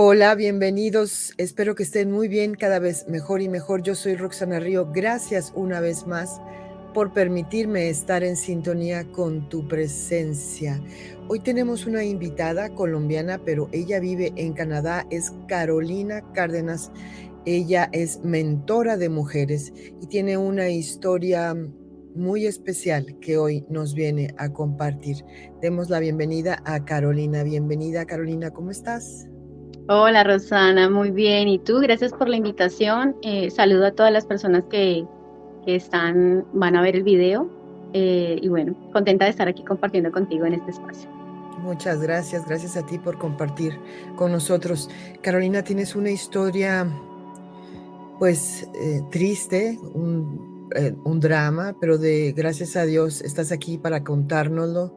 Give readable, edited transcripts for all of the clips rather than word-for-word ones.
Hola, bienvenidos. Espero que estén muy bien, cada vez mejor y mejor. Yo soy Roxana Río. Gracias una vez más por permitirme estar en sintonía con tu presencia. Hoy tenemos una invitada colombiana, pero ella vive en Canadá. Es Carolina Cárdenas. Ella es mentora de mujeres y tiene una historia muy especial que hoy nos viene a compartir. Demos la bienvenida a Carolina. Bienvenida, Carolina, ¿cómo estás? Hola Rosana, muy bien. ¿Y tú? Gracias por la invitación. Saludo a todas las personas que van a ver el video. Y bueno, contenta de estar aquí compartiendo contigo en este espacio. Muchas gracias, gracias a ti por compartir con nosotros. Carolina, tienes una historia, pues, triste, un drama, pero gracias a Dios estás aquí para contárnoslo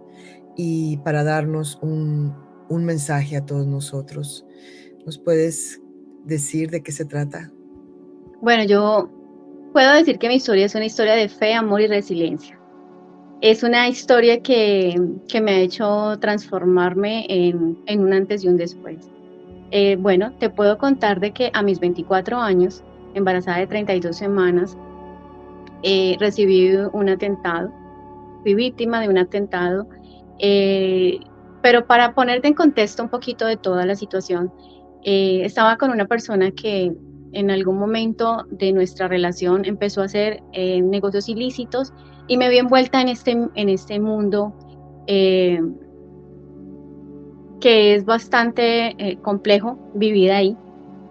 y para darnos un mensaje a todos nosotros. ¿Nos puedes decir de qué se trata? Bueno, yo puedo decir que mi historia es una historia de fe, amor y resiliencia. Es una historia que me ha hecho transformarme en un antes y un después. Bueno, te puedo contar de que a mis 24 años, embarazada de 32 semanas, recibí un atentado. Fui víctima de un atentado, eh, pero para ponerte en contexto un poquito de toda la situación, estaba con una persona que en algún momento de nuestra relación empezó a hacer negocios ilícitos y me vi envuelta en este mundo eh, que es bastante complejo vivir ahí.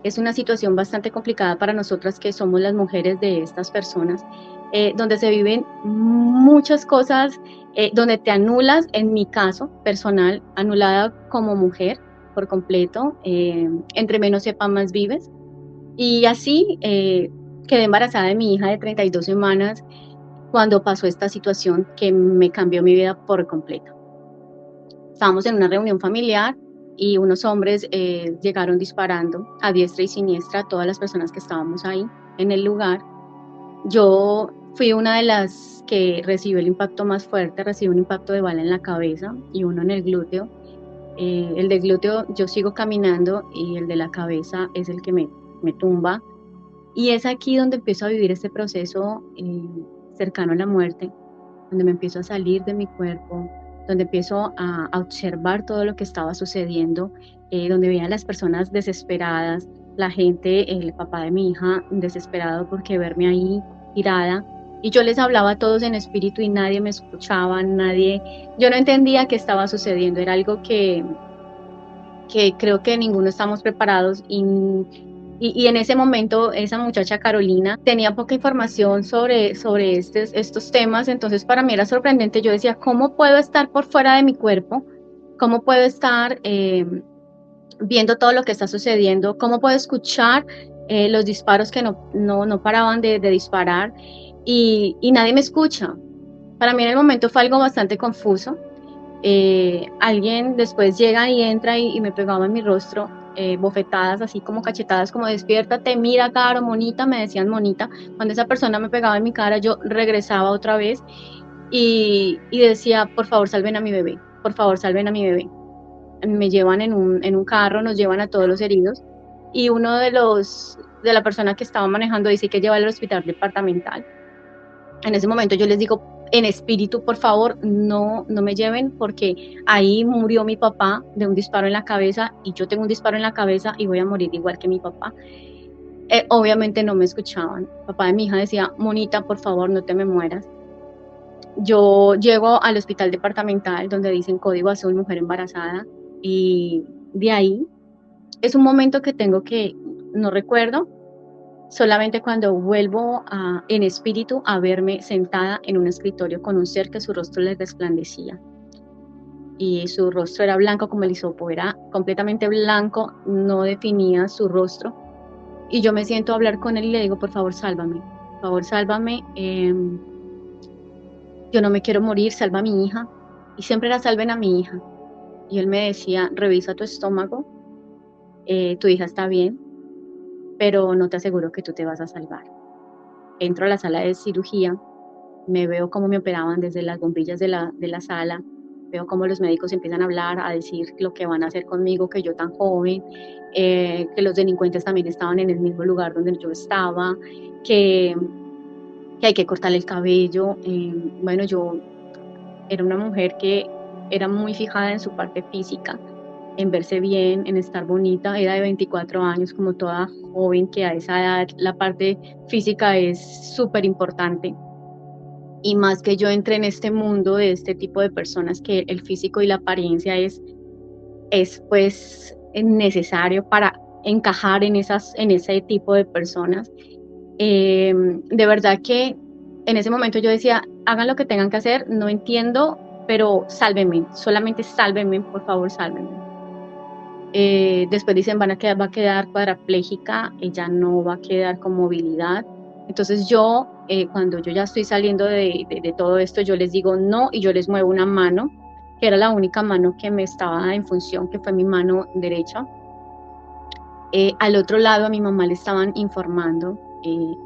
Es una situación bastante complicada para nosotras que somos las mujeres de estas personas, donde se viven muchas cosas, donde te anulas, en mi caso personal, anulada como mujer por completo, entre menos sepa más vives. Y así quedé embarazada de mi hija de 32 semanas cuando pasó esta situación que me cambió mi vida por completo. Estábamos en una reunión familiar y unos hombres llegaron disparando a diestra y siniestra a todas las personas que estábamos ahí en el lugar. Yo fui una de las que recibió el impacto más fuerte, recibí un impacto de bala en la cabeza y uno en el glúteo. El del glúteo yo sigo caminando y el de la cabeza es el que me tumba. Y es aquí donde empiezo a vivir este proceso cercano a la muerte, donde me empiezo a salir de mi cuerpo, donde empiezo a observar todo lo que estaba sucediendo, donde veía a las personas desesperadas, la gente, el papá de mi hija desesperado porque verme ahí tirada. Y yo les hablaba a todos en espíritu y nadie me escuchaba, nadie, yo no entendía qué estaba sucediendo, era algo que creo que ninguno estamos preparados y en ese momento esa muchacha Carolina tenía poca información sobre estos temas, entonces para mí era sorprendente, yo decía, ¿cómo puedo estar por fuera de mi cuerpo? ¿Cómo puedo estar viendo todo lo que está sucediendo? ¿Cómo puedo escuchar los disparos que no paraban de disparar y nadie me escucha? Para mí en el momento fue algo bastante confuso. Alguien después llega y entra y me pegaba en mi rostro bofetadas, así como cachetadas, como despiértate, mira, Caro, monita, me decían monita. Cuando esa persona me pegaba en mi cara, yo regresaba otra vez y decía, por favor, salven a mi bebé, por favor, salven a mi bebé. Me llevan en un carro, nos llevan a todos los heridos y uno de la persona que estaba manejando dice que lleva al hospital departamental. En ese momento yo les digo, en espíritu, por favor, no me lleven porque ahí murió mi papá de un disparo en la cabeza y yo tengo un disparo en la cabeza y voy a morir igual que mi papá. Obviamente no me escuchaban. El papá de mi hija decía, monita, por favor, no te me mueras. Yo llego al hospital departamental donde dicen código azul, mujer embarazada, y de ahí es un momento que tengo que, no recuerdo, solamente cuando vuelvo en espíritu a verme sentada en un escritorio con un ser que su rostro le resplandecía. Y su rostro era blanco como el hisopo, era completamente blanco, no definía su rostro. Y yo me siento a hablar con él y le digo, por favor, sálvame, yo no me quiero morir, salva a mi hija. Y siempre la salven a mi hija. Y él me decía, revisa tu estómago, tu hija está bien, pero no te aseguro que tú te vas a salvar. Entro a la sala de cirugía, me veo cómo me operaban desde las bombillas de la sala. veo cómo los médicos empiezan a hablar, a decir lo que van a hacer conmigo, que yo tan joven, que los delincuentes también estaban en el mismo lugar donde yo estaba, que, que hay que cortarle el cabello. Bueno, yo era una mujer que era muy fijada en su parte física, en verse bien, en estar bonita. Era de 24 años, como toda joven que a esa edad la parte física es súper importante. Y más que yo entré en este mundo de este tipo de personas que el físico y la apariencia es pues necesario para encajar en ese tipo de personas. De verdad que en ese momento yo decía, hagan lo que tengan que hacer, no entiendo, pero sálvenme, solamente sálvenme, por favor, sálvenme. Después dicen, va a quedar cuadraplégica, ella no va a quedar con movilidad. Entonces yo, cuando yo ya estoy saliendo de todo esto, yo les digo no y yo les muevo una mano, que era la única mano que me estaba en función, que fue mi mano derecha. Al otro lado a mi mamá le estaban informando,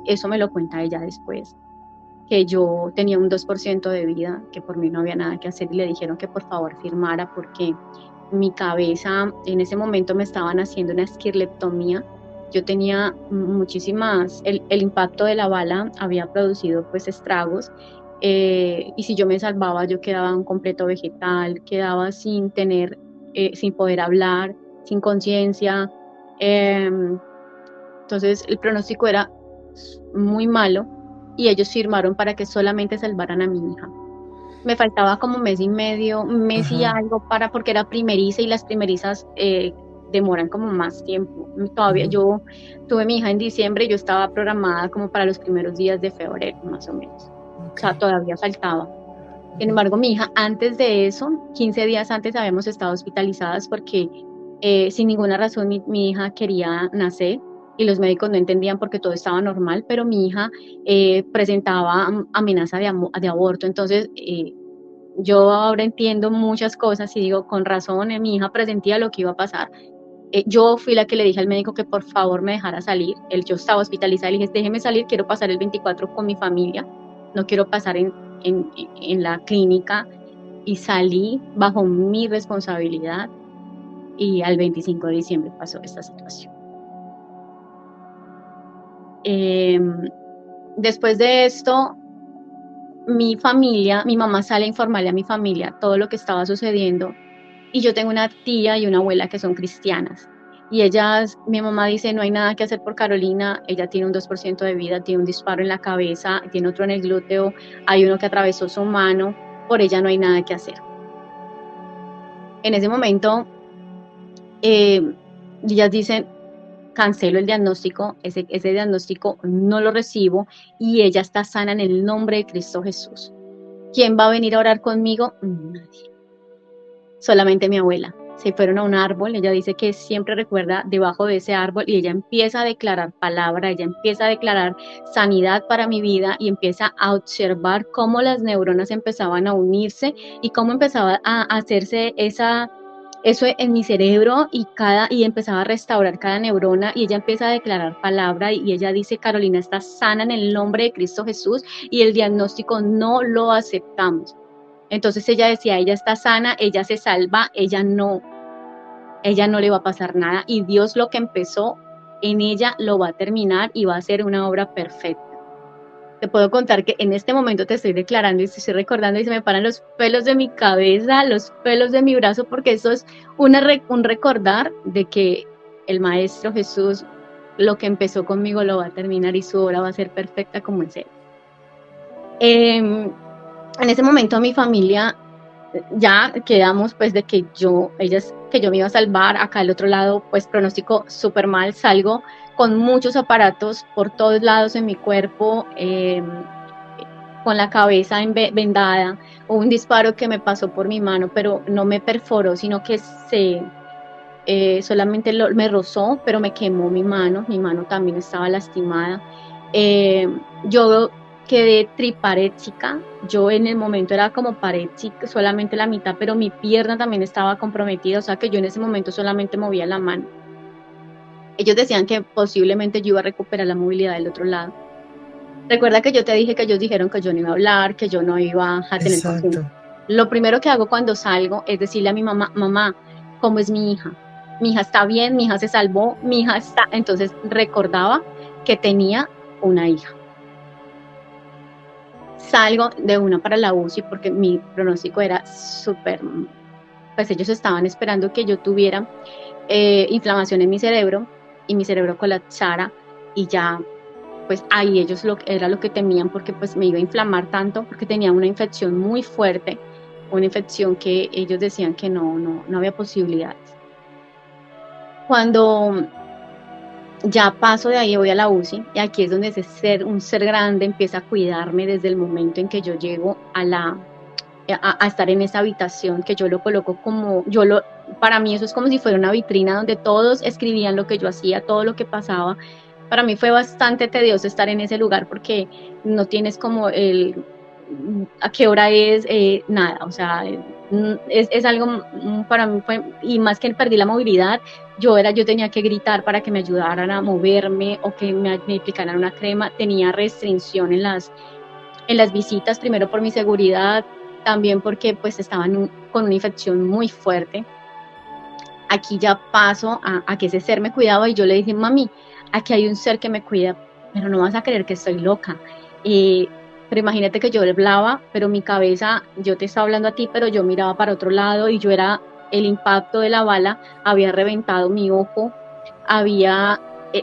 eso me lo cuenta ella después, que yo tenía un 2% de vida, que por mí no había nada que hacer y le dijeron que por favor firmara porque mi cabeza, en ese momento me estaban haciendo una esquirleptomía. Yo tenía muchísimas, el impacto de la bala había producido pues estragos, y si yo me salvaba yo quedaba un completo vegetal, quedaba sin tener, sin poder hablar, sin conciencia. Entonces el pronóstico era muy malo y ellos firmaron para que solamente salvaran a mi hija. Me faltaba como mes y medio, un mes y Ajá. algo porque era primeriza y las primerizas demoran como más tiempo. Todavía Ujú. yo tuve mi hija en diciembre y yo estaba programada como para los primeros días de febrero, más o menos. O Ok. sea, todavía faltaba. Sin Ujú. embargo, mi hija antes de eso, 15 días antes habíamos estado hospitalizadas porque sin ninguna razón mi hija quería nacer y los médicos no entendían porque todo estaba normal, pero mi hija presentaba amenaza de aborto. Entonces, yo ahora entiendo muchas cosas y digo, con razón, mi hija presentía lo que iba a pasar. Yo fui la que le dije al médico que por favor me dejara salir. Yo estaba hospitalizada y le dije, déjeme salir, quiero pasar el 24 con mi familia, no quiero pasar en la clínica. Y salí bajo mi responsabilidad y al 25 de diciembre pasó esta situación. Eh, Después de esto, mi familia, mi mamá sale a informarle a mi familia todo lo que estaba sucediendo y yo tengo una tía y una abuela que son cristianas. Y ellas, mi mamá dice, no hay nada que hacer por Carolina, ella tiene un 2% de vida, tiene un disparo en la cabeza, tiene otro en el glúteo, hay uno que atravesó su mano, por ella no hay nada que hacer. En ese momento, ellas dicen, cancelo el diagnóstico, ese diagnóstico no lo recibo y ella está sana en el nombre de Cristo Jesús. ¿Quién va a venir a orar conmigo? Nadie, solamente mi abuela. Se fueron a un árbol, ella dice que siempre recuerda debajo de ese árbol y ella empieza a declarar palabra, ella empieza a declarar sanidad para mi vida y empieza a observar cómo las neuronas empezaban a unirse y cómo empezaba a hacerse eso en mi cerebro y empezaba a restaurar cada neurona y ella empieza a declarar palabra y ella dice, Carolina está sana en el nombre de Cristo Jesús y el diagnóstico no lo aceptamos. Entonces ella decía, ella está sana, ella se salva, ella no le va a pasar nada y Dios lo que empezó en ella lo va a terminar y va a ser una obra perfecta. Te puedo contar que en este momento te estoy declarando y te estoy recordando y se me paran los pelos de mi cabeza, los pelos de mi brazo, porque eso es un recordar de que el Maestro Jesús, lo que empezó conmigo lo va a terminar y su obra va a ser perfecta como en serio. En ese momento mi familia ya quedamos pues de que que yo me iba a salvar. Acá al otro lado pues pronóstico súper mal, salgo con muchos aparatos por todos lados en mi cuerpo, con la cabeza vendada. Hubo un disparo que me pasó por mi mano, pero no me perforó, sino que solamente me rozó, pero me quemó mi mano también estaba lastimada. Yo quedé triparética, yo en el momento era como parética, solamente la mitad, pero mi pierna también estaba comprometida, o sea que yo en ese momento solamente movía la mano. Ellos decían que posiblemente yo iba a recuperar la movilidad del otro lado. Recuerda que yo te dije que ellos dijeron que yo no iba a hablar, que yo no iba a tener Exacto. conciencia. Lo primero que hago cuando salgo es decirle a mi mamá, mamá, ¿cómo es mi hija? Mi hija está bien, mi hija se salvó, mi hija está... Entonces recordaba que tenía una hija. Salgo de una para la UCI porque mi pronóstico era súper, pues ellos estaban esperando que yo tuviera inflamación en mi cerebro y mi cerebro colapsara y ya, pues ahí ellos era lo que temían porque pues me iba a inflamar tanto porque tenía una infección muy fuerte, una infección que ellos decían que no había posibilidades. Cuando ya paso de ahí, voy a la UCI y aquí es donde un ser grande empieza a cuidarme desde el momento en que yo llego a estar en esa habitación, que yo lo coloco como, para mí eso es como si fuera una vitrina donde todos escribían lo que yo hacía, todo lo que pasaba. Para mí fue bastante tedioso estar en ese lugar porque no tienes como a qué hora es, nada, o sea, es algo para mí fue, y más que perdí la movilidad, yo tenía que gritar para que me ayudaran a moverme o que me aplicaran una crema, tenía restricción en las visitas, primero por mi seguridad, también porque pues estaban con una infección muy fuerte. Aquí ya paso a que ese ser me cuidaba y yo le dije, mami, aquí hay un ser que me cuida, pero no vas a creer que estoy loca. Pero imagínate que yo hablaba, pero mi cabeza, yo te estaba hablando a ti, pero yo miraba para otro lado y el impacto de la bala había reventado mi ojo,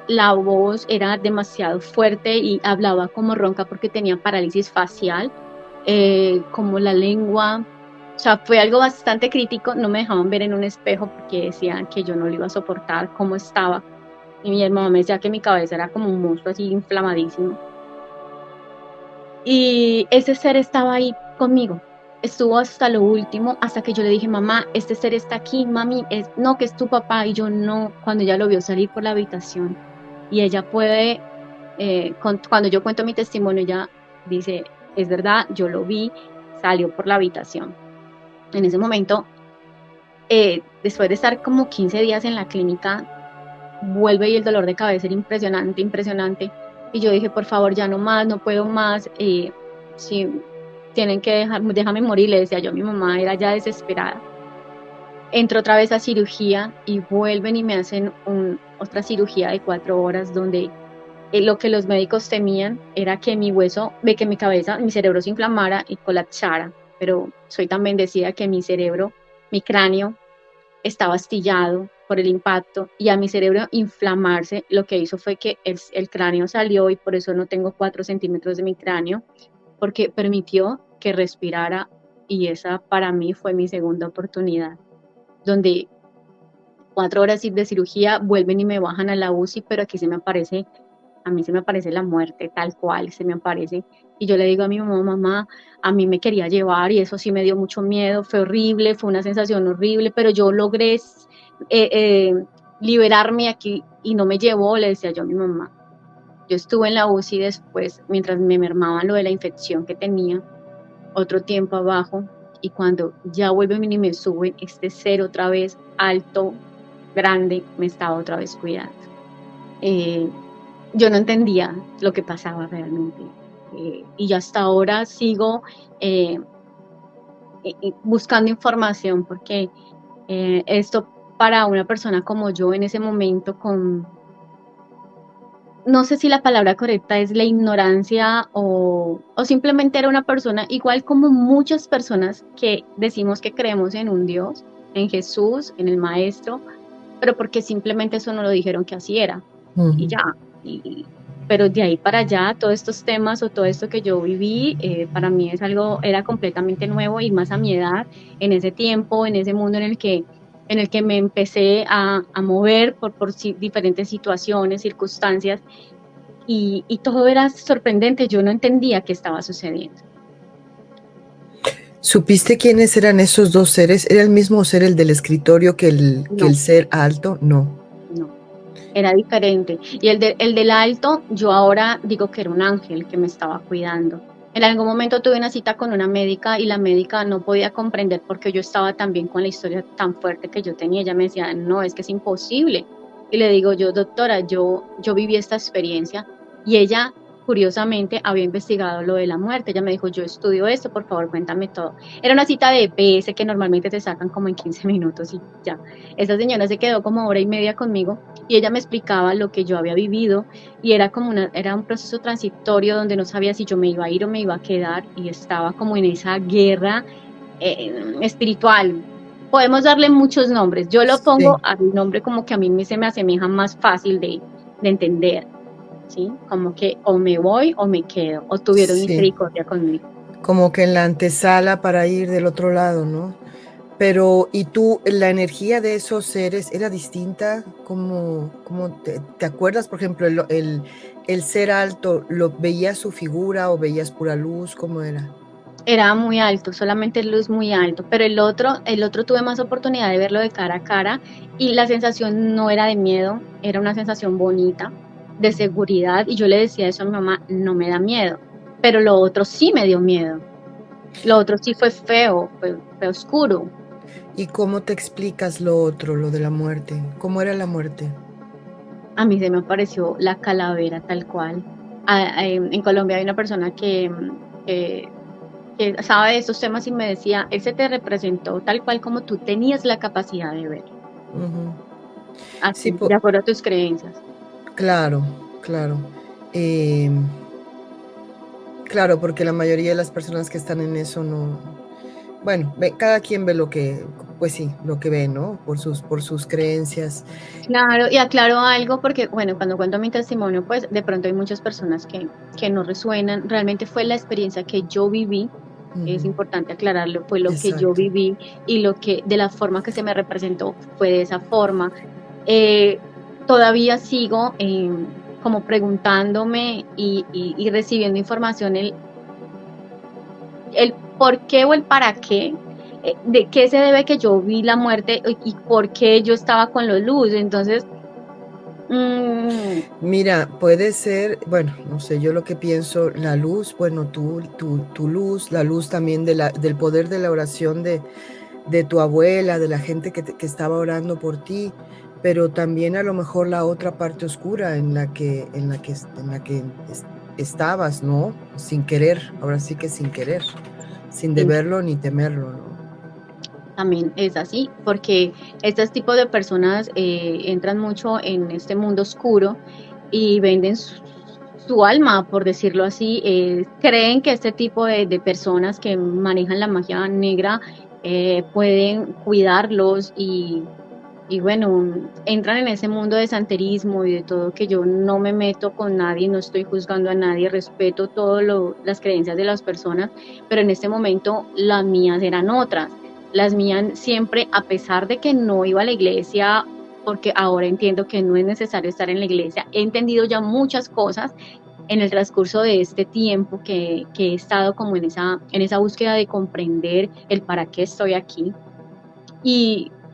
la voz era demasiado fuerte y hablaba como ronca porque tenía parálisis facial, como la lengua, o sea, fue algo bastante crítico, no me dejaban ver en un espejo porque decían que yo no lo iba a soportar, cómo estaba, y mi mamá me decía que mi cabeza era como un monstruo así inflamadísimo, y ese ser estaba ahí conmigo, estuvo hasta lo último, hasta que yo le dije, mamá, este ser está aquí, mami, no, que es tu papá, y yo no, cuando ella lo vio salir por la habitación, y ella cuando yo cuento mi testimonio, ella dice, es verdad, yo lo vi, salió por la habitación. En ese momento, después de estar como 15 días en la clínica, vuelve y el dolor de cabeza era impresionante, impresionante. Y yo dije, por favor, ya no más, no puedo más. Si tienen que déjame morir, le decía yo a mi mamá, era ya desesperada. Entro otra vez a cirugía y vuelven y me hacen otra cirugía de 4 horas donde lo que los médicos temían era que que mi cabeza, mi cerebro se inflamara y colapsara. Pero soy tan bendecida que mi cerebro, mi cráneo, estaba astillado por el impacto y a mi cerebro inflamarse, lo que hizo fue que el cráneo salió y por eso no tengo 4 centímetros de mi cráneo, porque permitió que respirara y esa para mí fue mi segunda oportunidad, donde 4 horas de cirugía vuelven y me bajan a la UCI, pero aquí a mí se me aparece la muerte tal cual, se me aparece. Y yo le digo a mi mamá, mamá, a mí me quería llevar y eso sí me dio mucho miedo, fue horrible, fue una sensación horrible, pero yo logré liberarme aquí y no me llevó, le decía yo a mi mamá. Yo estuve en la UCI después, mientras me mermaban lo de la infección que tenía, otro tiempo abajo, y cuando ya vuelven y me suben, este ser otra vez alto, grande, me estaba otra vez cuidando. Yo no entendía lo que pasaba realmente. Y hasta ahora sigo buscando información porque esto para una persona como yo en ese momento no sé si la palabra correcta es la ignorancia o simplemente era una persona igual como muchas personas que decimos que creemos en un Dios, en Jesús, en el Maestro, pero porque simplemente eso no lo dijeron que así era. Y ya. Pero de ahí para allá, todos estos temas o todo esto que yo viví, para mí era completamente nuevo y más a mi edad, en ese tiempo, en ese mundo en el que me empecé a mover por diferentes situaciones, circunstancias, y todo era sorprendente, yo no entendía qué estaba sucediendo. ¿Supiste quiénes eran esos dos seres? ¿Era el mismo ser el del escritorio que el ser alto? No. No, era diferente. Y el del alto, yo ahora digo que era un ángel que me estaba cuidando. En algún momento tuve una cita con una médica y la médica no podía comprender por qué yo estaba tan bien con la historia tan fuerte que yo tenía. Ella me decía, no, es que es imposible. Y le digo yo, doctora, yo viví esta experiencia y ella curiosamente había investigado lo de la muerte. Ella me dijo, yo estudio esto, por favor, cuéntame todo. Era una cita de EPS que normalmente te sacan como en 15 minutos y ya. Esa señora se quedó como hora y media conmigo y ella me explicaba lo que yo había vivido y era como era un proceso transitorio donde no sabía si yo me iba a ir o me iba a quedar y estaba como en esa guerra espiritual. Podemos darle muchos nombres. Yo lo pongo Sí, a un nombre como que a mí se me asemeja más fácil de entender, ¿sí? Como que o me voy o me quedo, o tuvieron sí, misericordia conmigo. como que en la antesala para ir del otro lado, ¿no? Pero, ¿y tú, la energía de esos seres era distinta? ¿Cómo te acuerdas, por ejemplo, el ser alto, lo veías su figura o veías pura luz? ¿Cómo era? Era muy alto, solamente luz muy alto, pero el otro tuve más oportunidad de verlo de cara a cara y la sensación no era de miedo, era una sensación bonita, de seguridad, y yo le decía eso a mi mamá, no me da miedo, pero lo otro sí me dio miedo, lo otro sí fue feo, fue oscuro. ¿Y cómo te explicas lo otro, lo de la muerte? ¿Cómo era la muerte? A mí se me apareció la calavera tal cual. En Colombia hay una persona que, que sabe de estos temas y me decía, él se te representó tal cual como tú tenías la capacidad de ver, Ujú. Sí, así, de acuerdo a tus creencias. claro, claro. Em, claro, porque la mayoría de las personas que están en eso no, bueno, cada quien ve lo que, pues sí, lo que ve, ¿no? Por sus creencias. Claro, y aclaro algo porque, bueno, cuando cuento mi testimonio, pues de pronto hay muchas personas que no resuenan. Realmente fue la experiencia que yo viví, es Ujú, importante aclararlo, fue lo que yo exacto. viví y lo que, de la forma que se me representó, fue de esa forma. Eh, Todavía sigo como preguntándome y recibiendo información el por qué o el para qué, de qué se debe que yo vi la muerte y por qué yo estaba con la luz. Entonces, mm, Mira, puede ser, bueno, no sé, yo lo que pienso, la luz, bueno, tu luz, la luz también del poder de la oración de tu abuela, de la gente que estaba orando por ti, pero también a lo mejor la otra parte oscura en la que estabas, ¿no? Sin querer, ahora sí que sin querer, sin sí, deberlo ni temerlo, ¿no? también es así, porque estos tipos de personas entran mucho en este mundo oscuro y venden su alma, por decirlo así. Creen que este tipo de personas que manejan la magia negra pueden cuidarlos y bueno, entran en ese mundo de santerismo y de todo, que yo no me meto con nadie, no estoy juzgando a nadie, respeto todas las creencias de las personas, pero en este momento las mías eran otras. Las mías siempre, a pesar de que no iba a la iglesia, porque ahora entiendo que no es necesario estar en la iglesia, he entendido ya muchas cosas en el transcurso de este tiempo que he estado como en esa búsqueda de comprender el para qué estoy aquí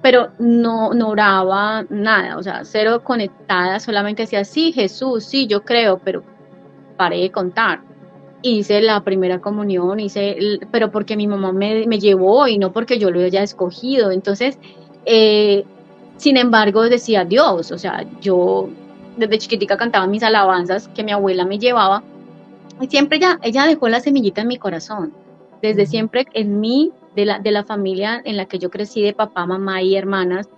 pero no oraba nada, o sea, cero conectada, solamente decía, sí, Jesús, sí, yo creo, pero paré de contar. Hice la primera comunión, pero porque mi mamá me llevó y no porque yo lo haya escogido. Entonces, eh, sin embargo, decía Dios, o sea, yo desde chiquitica cantaba mis alabanzas que mi abuela me llevaba y siempre ella dejó la semillita en mi corazón. Desde Ujú. siempre en mí, de la familia en la que yo crecí, de papá, mamá y hermanas,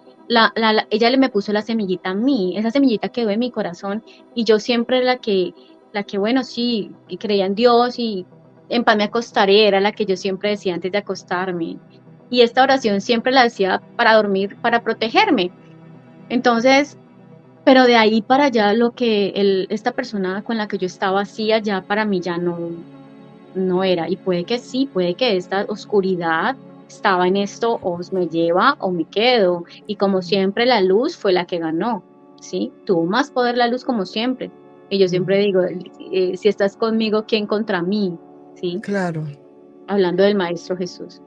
ella me puso la semillita a mí, esa semillita quedó en mi corazón y yo siempre la que bueno, sí, y creía en Dios y en paz me acostaré, era la que yo siempre decía antes de acostarme. Y esta oración siempre la decía para dormir, para protegerme. Entonces, pero de ahí para allá lo que esta persona con la que yo estaba hacía ya para mí ya no era. Y puede que sí, puede que esta oscuridad estaba en esto, o me lleva o me quedo. Y como siempre, la luz fue la que ganó, ¿sí? Tuvo más poder la luz como siempre. Y yo siempre Ujú. digo, si estás conmigo, ¿quién contra mí? ¿Sí? Claro. Hablando del Maestro Jesús.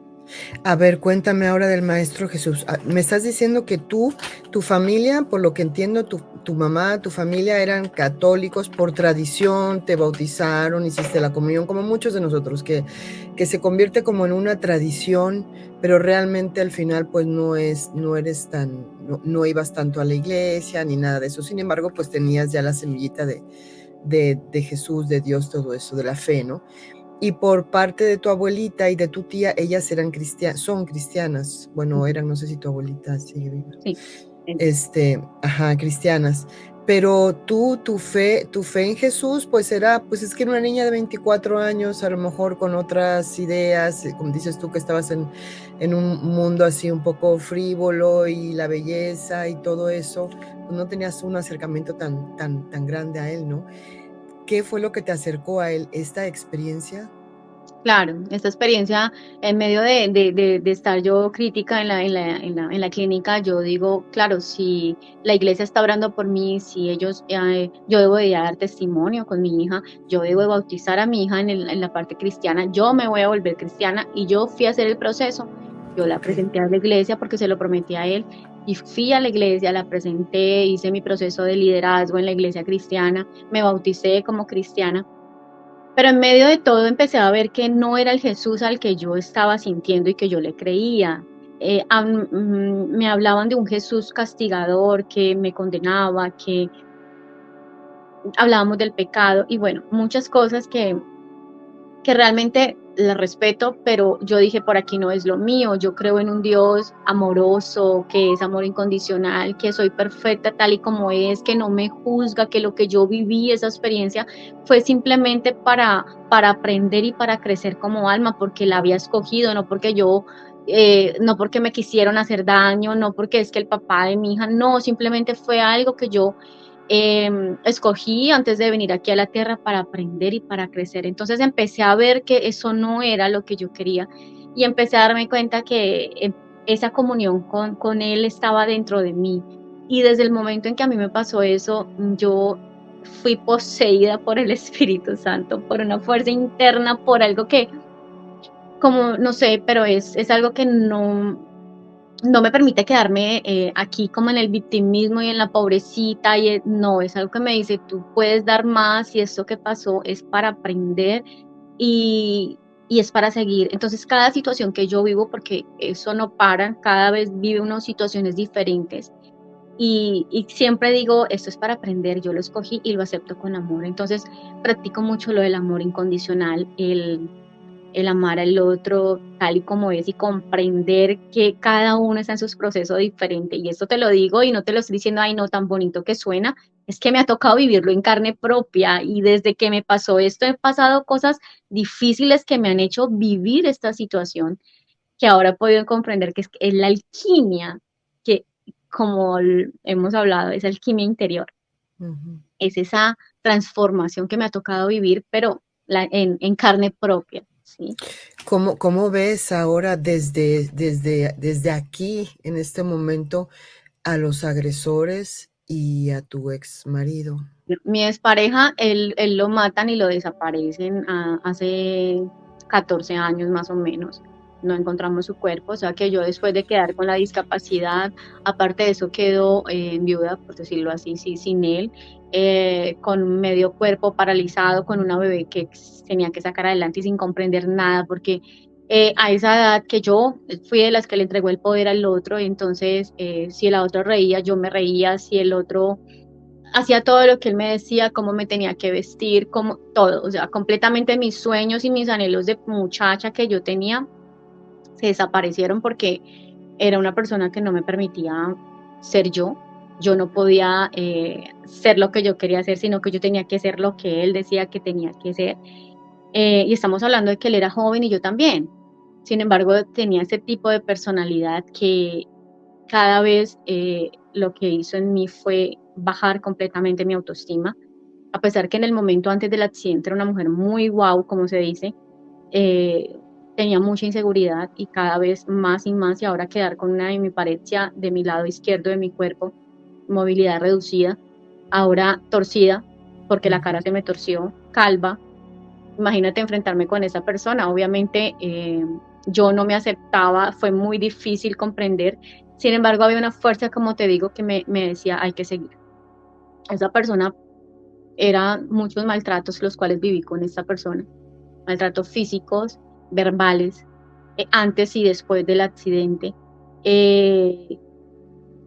A ver, cuéntame ahora del Maestro Jesús. Me estás diciendo que tú, tu familia, por lo que entiendo, tu mamá, tu familia eran católicos por tradición, te bautizaron, hiciste la comunión, como muchos de nosotros, que se convierte como en una tradición, pero realmente al final pues no eres no ibas tanto a la iglesia ni nada de eso. Sin embargo, pues tenías ya la semillita de Jesús, de Dios, todo eso, de la fe, ¿no? Y por parte de tu abuelita y de tu tía, ellas eran son cristianas. Bueno, eran, no sé si tu abuelita sigue viva. Sí. Cristianas. Pero tú, tu fe en Jesús, pues es que era una niña de 24 años, a lo mejor con otras ideas, como dices tú, que estabas en un mundo así un poco frívolo y la belleza y todo eso, pues no tenías un acercamiento tan grande a él, ¿no? ¿Qué fue lo que te acercó a él? ¿Esta experiencia? Claro, esta experiencia en medio de estar yo crítica en la clínica, yo digo, claro, si la iglesia está orando por mí, si ellos, yo debo de dar testimonio con mi hija, yo debo de bautizar a mi hija en la parte cristiana, yo me voy a volver cristiana y yo fui a hacer el proceso. Yo la presenté a la iglesia porque se lo prometí a él y fui a la iglesia, la presenté, hice mi proceso de liderazgo en la iglesia cristiana, me bauticé como cristiana. Pero en medio de todo empecé a ver que no era el Jesús al que yo estaba sintiendo y que yo le creía. Me hablaban de un Jesús castigador que me condenaba, que hablábamos del pecado y bueno, muchas cosas que realmente la respeto, pero yo dije, por aquí no es lo mío, yo creo en un Dios amoroso, que es amor incondicional, que soy perfecta tal y como es, que no me juzga, que lo que yo viví, esa experiencia, fue simplemente para aprender y para crecer como alma, porque la había escogido, no porque yo... no porque me quisieron hacer daño, no porque es que el papá de mi hija, no, simplemente fue algo que yo escogí antes de venir aquí a la tierra para aprender y para crecer. Entonces empecé a ver que eso no era lo que yo quería y empecé a darme cuenta que esa comunión con Él estaba dentro de mí. Y desde el momento en que a mí me pasó eso, yo fui poseída por el Espíritu Santo, por una fuerza interna, por algo que, como, no sé, pero es algo que no me permite quedarme aquí como en el victimismo y en la pobrecita, y no, es algo que me dice, tú puedes dar más y esto que pasó es para aprender y es para seguir. Entonces, cada situación que yo vivo, porque eso no para, cada vez vive unas situaciones diferentes. Y siempre digo, esto es para aprender, yo lo escogí y lo acepto con amor. Entonces, practico mucho lo del amor incondicional, el amar al otro tal y como es y comprender que cada uno está en sus procesos diferentes. Y esto te lo digo y no te lo estoy diciendo, ay, no, tan bonito que suena, es que me ha tocado vivirlo en carne propia y desde que me pasó esto he pasado cosas difíciles que me han hecho vivir esta situación, que ahora he podido comprender que es la alquimia, que como hemos hablado, es alquimia interior, Ujú. es esa transformación que me ha tocado vivir, pero en carne propia, ¿sí? ¿Cómo ves ahora desde aquí, en este momento, a los agresores y a tu ex marido? Mi expareja, él lo matan y lo desaparecen hace 14 años más o menos. No encontramos su cuerpo, o sea que yo después de quedar con la discapacidad, aparte de eso quedo viuda, por decirlo así, sí, sin él, con medio cuerpo paralizado, con una bebé que tenía que sacar adelante y sin comprender nada, porque a esa edad que yo fui de las que le entregó el poder al otro, entonces si el otro reía, yo me reía, si el otro hacía todo lo que él me decía, cómo me tenía que vestir, como todo, o sea, completamente mis sueños y mis anhelos de muchacha que yo tenía se desaparecieron porque era una persona que no me permitía ser yo no podía ser lo que yo quería ser, sino que yo tenía que ser lo que él decía que tenía que ser. Y estamos hablando de que él era joven y yo también. Sin embargo, tenía ese tipo de personalidad que cada vez lo que hizo en mí fue bajar completamente mi autoestima, a pesar que en el momento antes del accidente era una mujer muy guau, como se dice, eh, tenía mucha inseguridad y cada vez más y más, y ahora quedar con una hemiparesia de mi lado izquierdo de mi cuerpo, movilidad reducida, ahora torcida, porque la cara se me torció, calva. Imagínate enfrentarme con esa persona. Obviamente yo no me aceptaba, fue muy difícil comprender. Sin embargo, había una fuerza, como te digo, que me decía, hay que seguir. Esa persona era muchos maltratos los cuales viví con esta persona. Maltratos físicos, verbales, antes y después del accidente. Eh,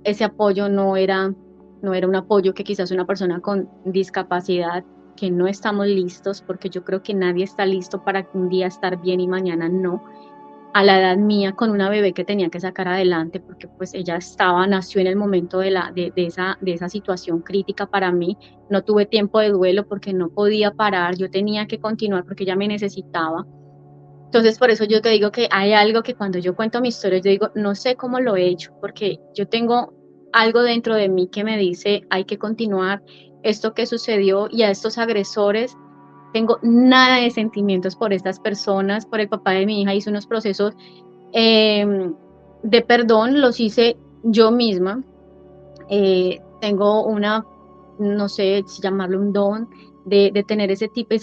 Ese apoyo no era un apoyo que quizás una persona con discapacidad que no estamos listos, porque yo creo que nadie está listo para un día estar bien y mañana no. A la edad mía, con una bebé que tenía que sacar adelante, porque pues ella nació en el momento de esa situación crítica para mí. No tuve tiempo de duelo porque no podía parar, yo tenía que continuar porque ella me necesitaba. Entonces, por eso yo te digo que hay algo que cuando yo cuento mi historia, yo digo, no sé cómo lo he hecho, porque yo tengo algo dentro de mí que me dice, hay que continuar esto que sucedió, y a estos agresores tengo nada de sentimientos por estas personas. Por el papá de mi hija hice unos procesos de perdón, los hice yo misma. Tengo no sé si llamarlo un don, de tener ese tipo,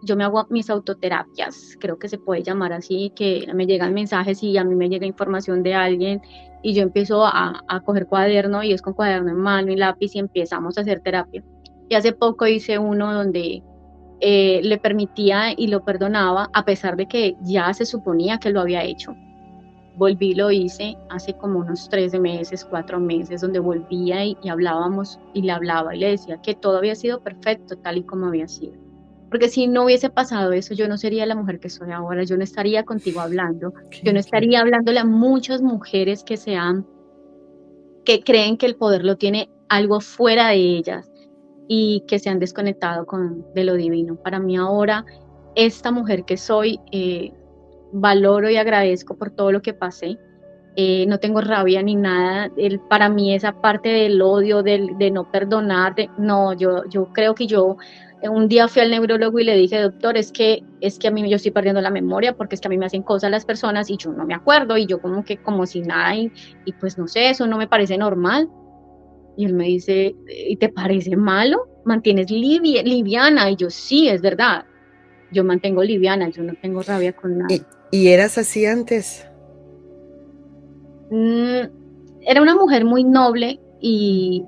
yo me hago mis autoterapias, creo que se puede llamar así, que me llegan mensajes y a mí me llega información de alguien y yo empiezo a coger cuaderno, y es con cuaderno en mano y lápiz, y empezamos a hacer terapia. Y hace poco hice uno donde le permitía y lo perdonaba a pesar de que ya se suponía que lo había hecho. Volví, lo hice hace como unos 13 meses, 4 meses, donde volvía y hablábamos, y le hablaba y le decía que todo había sido perfecto tal y como había sido. Porque si no hubiese pasado eso, yo no sería la mujer que soy ahora, yo no estaría contigo hablando, yo no estaría hablándole a muchas mujeres que creen que el poder lo tiene algo fuera de ellas y que se han desconectado de lo divino. Para mí ahora, esta mujer que soy, valoro y agradezco por todo lo que pasé. No tengo rabia ni nada. Para mí esa parte del odio, de no perdonar, no, yo creo que yo un día fui al neurólogo y le dije, doctor, es que a mí yo estoy perdiendo la memoria, porque es que a mí me hacen cosas las personas y yo no me acuerdo, y yo como si nada, y pues no sé, eso no me parece normal. Y él me dice, ¿y te parece malo? ¿Mantienes liviana? Y yo, sí, es verdad, yo mantengo liviana, yo no tengo rabia con nada. ¿Y eras así antes? Era una mujer muy noble y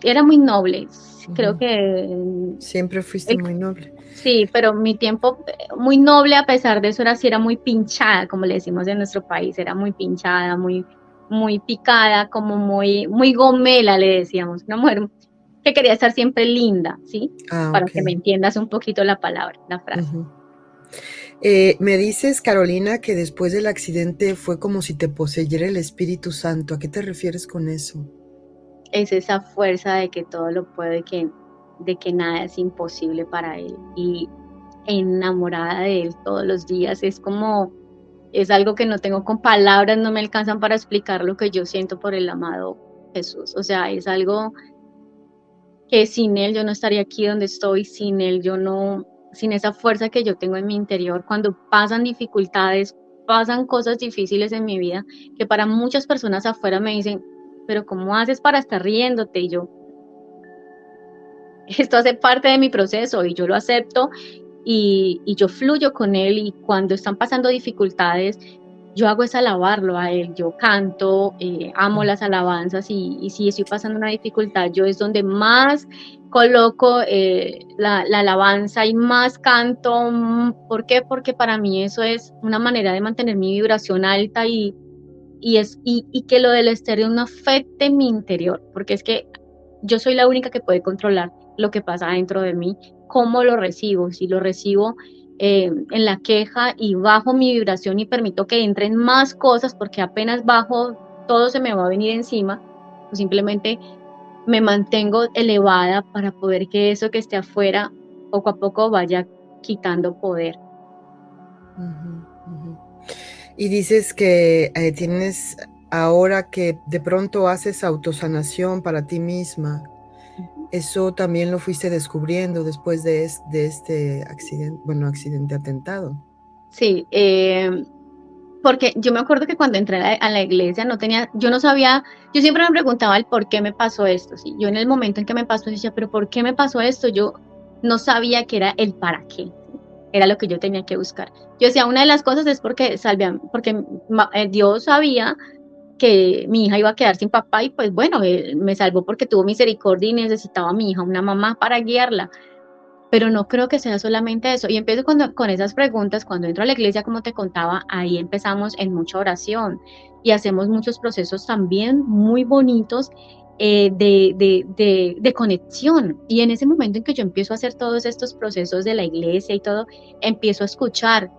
era muy noble. Creo que siempre fuiste muy noble. Sí, pero mi tiempo muy noble, a pesar de eso, era muy pinchada, como le decimos en nuestro país, era muy pinchada, muy picada, como muy gomela, le decíamos, una mujer que quería estar siempre linda, ¿sí? Para que me entiendas un poquito la palabra, la frase. Me dices, Carolina, que después del accidente fue como si te poseyera el Espíritu Santo. ¿A qué te refieres con eso? Es esa fuerza de que todo lo puede, de que nada es imposible para él, y enamorada de él todos los días. Es algo que no tengo con palabras, no me alcanzan para explicar lo que yo siento por el amado Jesús. O sea, es algo que sin él yo no estaría aquí donde estoy, sin él sin esa fuerza que yo tengo en mi interior, cuando pasan dificultades, pasan cosas difíciles en mi vida, que para muchas personas afuera me dicen, pero ¿cómo haces para estar riéndote? Y yo, esto hace parte de mi proceso y yo lo acepto, y yo fluyo con él, y cuando están pasando dificultades, yo hago es alabarlo a él, yo canto, amo las alabanzas, y si estoy pasando una dificultad, yo es donde más coloco la alabanza y más canto. ¿Por qué? Porque para mí eso es una manera de mantener mi vibración alta, y que lo del exterior no afecte mi interior, porque es que yo soy la única que puede controlar lo que pasa dentro de mí, cómo lo recibo. Si lo recibo en la queja y bajo mi vibración y permito que entren más cosas, porque apenas bajo todo se me va a venir encima, pues simplemente me mantengo elevada para poder que eso que esté afuera poco a poco vaya quitando poder. Y dices que tienes ahora que de pronto haces autosanación para ti misma. Eso también lo fuiste descubriendo después de este accidente, atentado. Sí, porque yo me acuerdo que cuando entré a la iglesia yo no sabía, yo siempre me preguntaba el por qué me pasó esto, ¿sí? Yo en el momento en que me pasó decía, pero ¿por qué me pasó esto? Yo no sabía que era el para qué, ¿sí? Era lo que yo tenía que buscar. Yo decía, una de las cosas es porque Dios sabía que mi hija iba a quedar sin papá, y pues bueno, Él me salvó porque tuvo misericordia y necesitaba a mi hija una mamá para guiarla. Pero no creo que sea solamente eso. Y empiezo con esas preguntas, cuando entro a la iglesia, como te contaba, ahí empezamos en mucha oración y hacemos muchos procesos también muy bonitos, de conexión. Y en ese momento en que yo empiezo a hacer todos estos procesos de la iglesia y todo, empiezo a escuchar.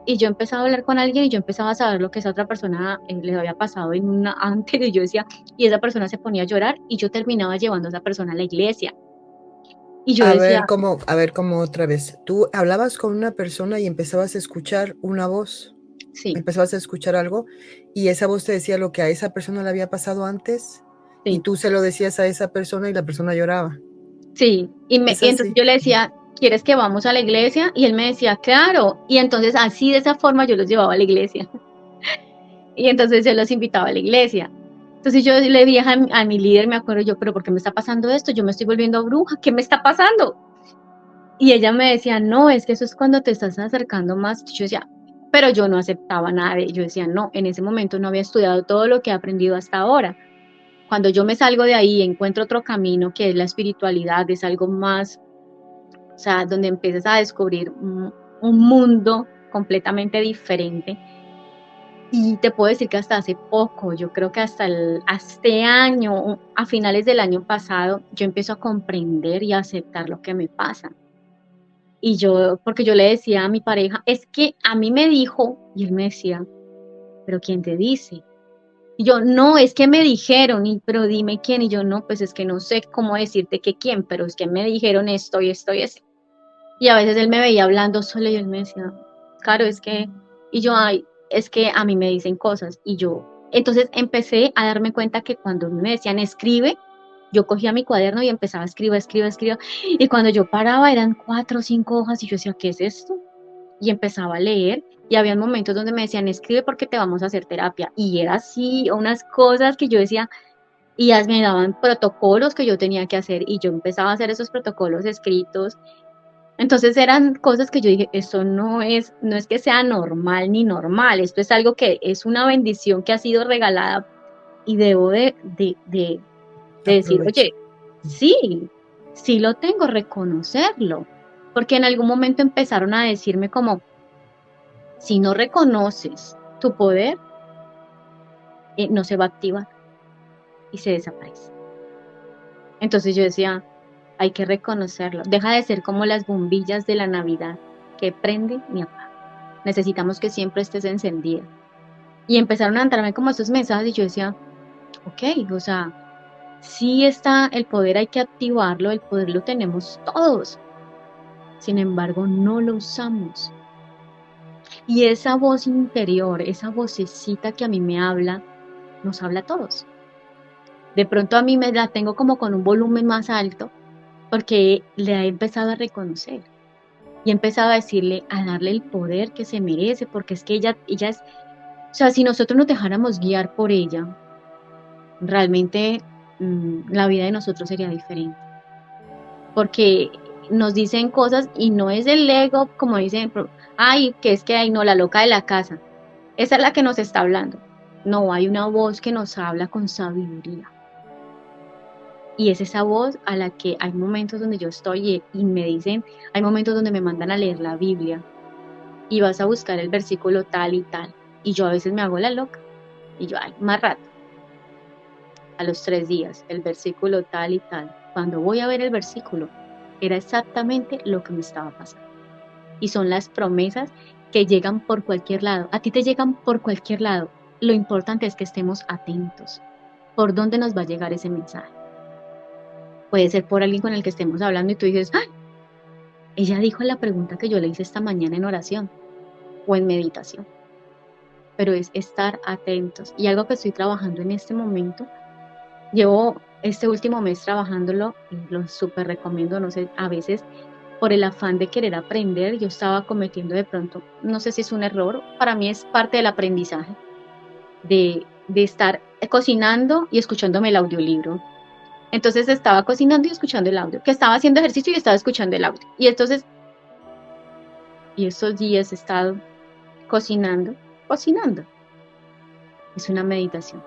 Y yo empezaba a hablar con alguien y yo empezaba a saber lo que esa otra persona le había pasado en una antes, y yo decía, y esa persona se ponía a llorar y yo terminaba llevando a esa persona a la iglesia. Y yo decía, A ver cómo otra vez. Tú hablabas con una persona y empezabas a escuchar una voz, sí, empezabas a escuchar algo y esa voz te decía lo que a esa persona le había pasado antes y sí, tú se lo decías a esa persona y la persona lloraba. sí. Es Y entonces así. yo le decía, ¿quieres que vamos a la iglesia? Y él me decía, claro. Y entonces así de esa forma yo los llevaba a la iglesia. Y entonces yo los invitaba a la iglesia. Entonces yo le dije a mi líder, me acuerdo yo, pero ¿por qué me está pasando esto? Yo me estoy volviendo bruja, ¿qué me está pasando? Y ella me decía, no, es que eso es cuando te estás acercando más. Yo decía, pero yo no aceptaba nada de ello. Yo decía, no, en ese momento no había estudiado todo lo que he aprendido hasta ahora. Cuando yo me salgo de ahí, encuentro otro camino que es la espiritualidad, es algo más, o sea, donde empiezas a descubrir un mundo completamente diferente. Y te puedo decir que hasta hace poco, yo creo que hasta este año, a finales del año pasado, yo empiezo a comprender y a aceptar lo que me pasa. Y yo, porque yo le decía a mi pareja, es que a mí me dijo, y él me decía, pero ¿quién te dice? Y yo, no, es que me dijeron, y pero dime quién, y yo, no, pues es que no sé cómo decirte que quién, pero es que me dijeron esto y esto y esto. Y a veces él me veía hablando solo y él me decía, claro, es que, y yo, ay, es que a mí me dicen cosas, y yo, entonces empecé a darme cuenta que cuando me decían escribe, yo cogía mi cuaderno y empezaba a escribir, escribir, escribir, y cuando yo paraba eran 4 o 5 hojas, y yo decía, ¿qué es esto? Y empezaba a leer, y había momentos donde me decían, escribe porque te vamos a hacer terapia, y era así, unas cosas que yo decía, y me daban protocolos que yo tenía que hacer, y yo empezaba a hacer esos protocolos escritos. Entonces eran cosas que yo dije, esto no es que sea normal ni normal, esto es algo que es una bendición que ha sido regalada y debo de decir, Aprovecha. oye, sí, sí lo tengo, reconocerlo, porque en algún momento empezaron a decirme como, si no reconoces tu poder, no se va a activar y se desaparece. Entonces yo decía, hay que reconocerlo, deja de ser como las bombillas de la Navidad que prenden y apagan. Necesitamos que siempre estés encendida. Y empezaron a entrarme como esos mensajes y yo decía, ok, o sea, sí está el poder, hay que activarlo, el poder lo tenemos todos. Sin embargo, no lo usamos. Y esa voz interior, esa vocecita que a mí me habla, nos habla a todos. De pronto a mí me la tengo como con un volumen más alto porque le he empezado a reconocer y he empezado a decirle, a darle el poder que se merece, porque es que ella es, o sea, si nosotros nos dejáramos guiar por ella, realmente la vida de nosotros sería diferente, porque nos dicen cosas y no es el ego, como dicen, ay, que es que ay, no, la loca de la casa, esa es la que nos está hablando. No, hay una voz que nos habla con sabiduría. Y es esa voz a la que hay momentos donde yo estoy y me dicen, hay momentos donde me mandan a leer la Biblia y vas a buscar el versículo tal y tal. Y yo a veces me hago la loca y yo, ay, más rato, a los 3 días, el versículo tal y tal. Cuando voy a ver el versículo, era exactamente lo que me estaba pasando. Y son las promesas que llegan por cualquier lado. A ti te llegan por cualquier lado. Lo importante es que estemos atentos. ¿Por dónde nos va a llegar ese mensaje? Puede ser por alguien con el que estemos hablando y tú dices, ¡ay! Ella dijo la pregunta que yo le hice esta mañana en oración o en meditación. Pero es estar atentos. Y algo que estoy trabajando en este momento, llevo este último mes trabajándolo y lo súper recomiendo, no sé, a veces por el afán de querer aprender, yo estaba cometiendo de pronto, no sé si es un error, para mí es parte del aprendizaje, de estar cocinando y escuchándome el audiolibro. Entonces estaba cocinando y escuchando el audio, que estaba haciendo ejercicio y estaba escuchando el audio. Y entonces, y estos días he estado cocinando, cocinando. Es una meditación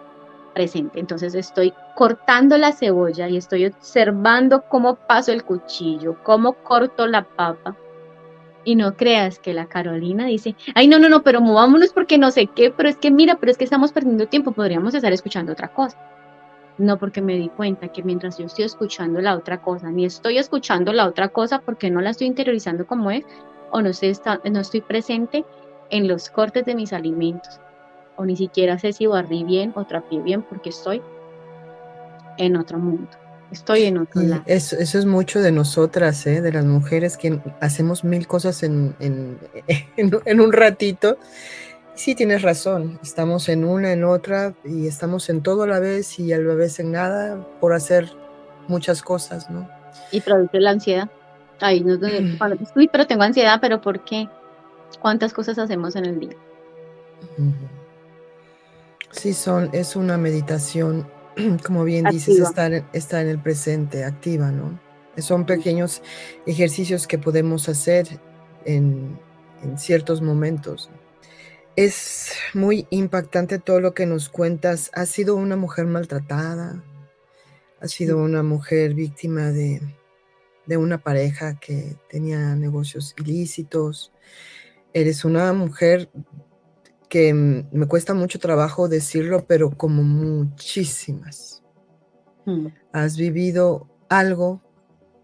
presente. Entonces estoy cortando la cebolla y estoy observando cómo paso el cuchillo, cómo corto la papa. Y no creas que la Carolina dice, ay, no, no, no, pero movámonos porque no sé qué, pero es que mira, pero es que estamos perdiendo tiempo, podríamos estar escuchando otra cosa. No, porque me di cuenta que mientras yo estoy escuchando la otra cosa, ni estoy escuchando la otra cosa porque no la estoy interiorizando como es, o no estoy presente en los cortes de mis alimentos, o ni siquiera sé si barrí bien o trapeé bien porque estoy en otro mundo, estoy en otro Y lado. eso es mucho de nosotras, ¿eh? De las mujeres que hacemos mil cosas en un ratito. Sí, tienes razón, estamos en una, en otra, y estamos en todo a la vez y a la vez en nada por hacer muchas cosas, ¿no? Y produce la ansiedad. Ahí no es donde, cuando, uy, pero tengo ansiedad, pero ¿por qué? ¿Cuántas cosas hacemos en el día? Ujú. Sí, es una meditación, como bien dices, Activa. estar en el presente, activa, ¿no? Son pequeños ejercicios que podemos hacer en, en ciertos momentos. Es muy impactante todo lo que nos cuentas. ¿Has sido una mujer maltratada? ¿Has sido una mujer víctima de una pareja que tenía negocios ilícitos? Eres una mujer que me cuesta mucho trabajo decirlo, pero como muchísimas. Mm. Has vivido algo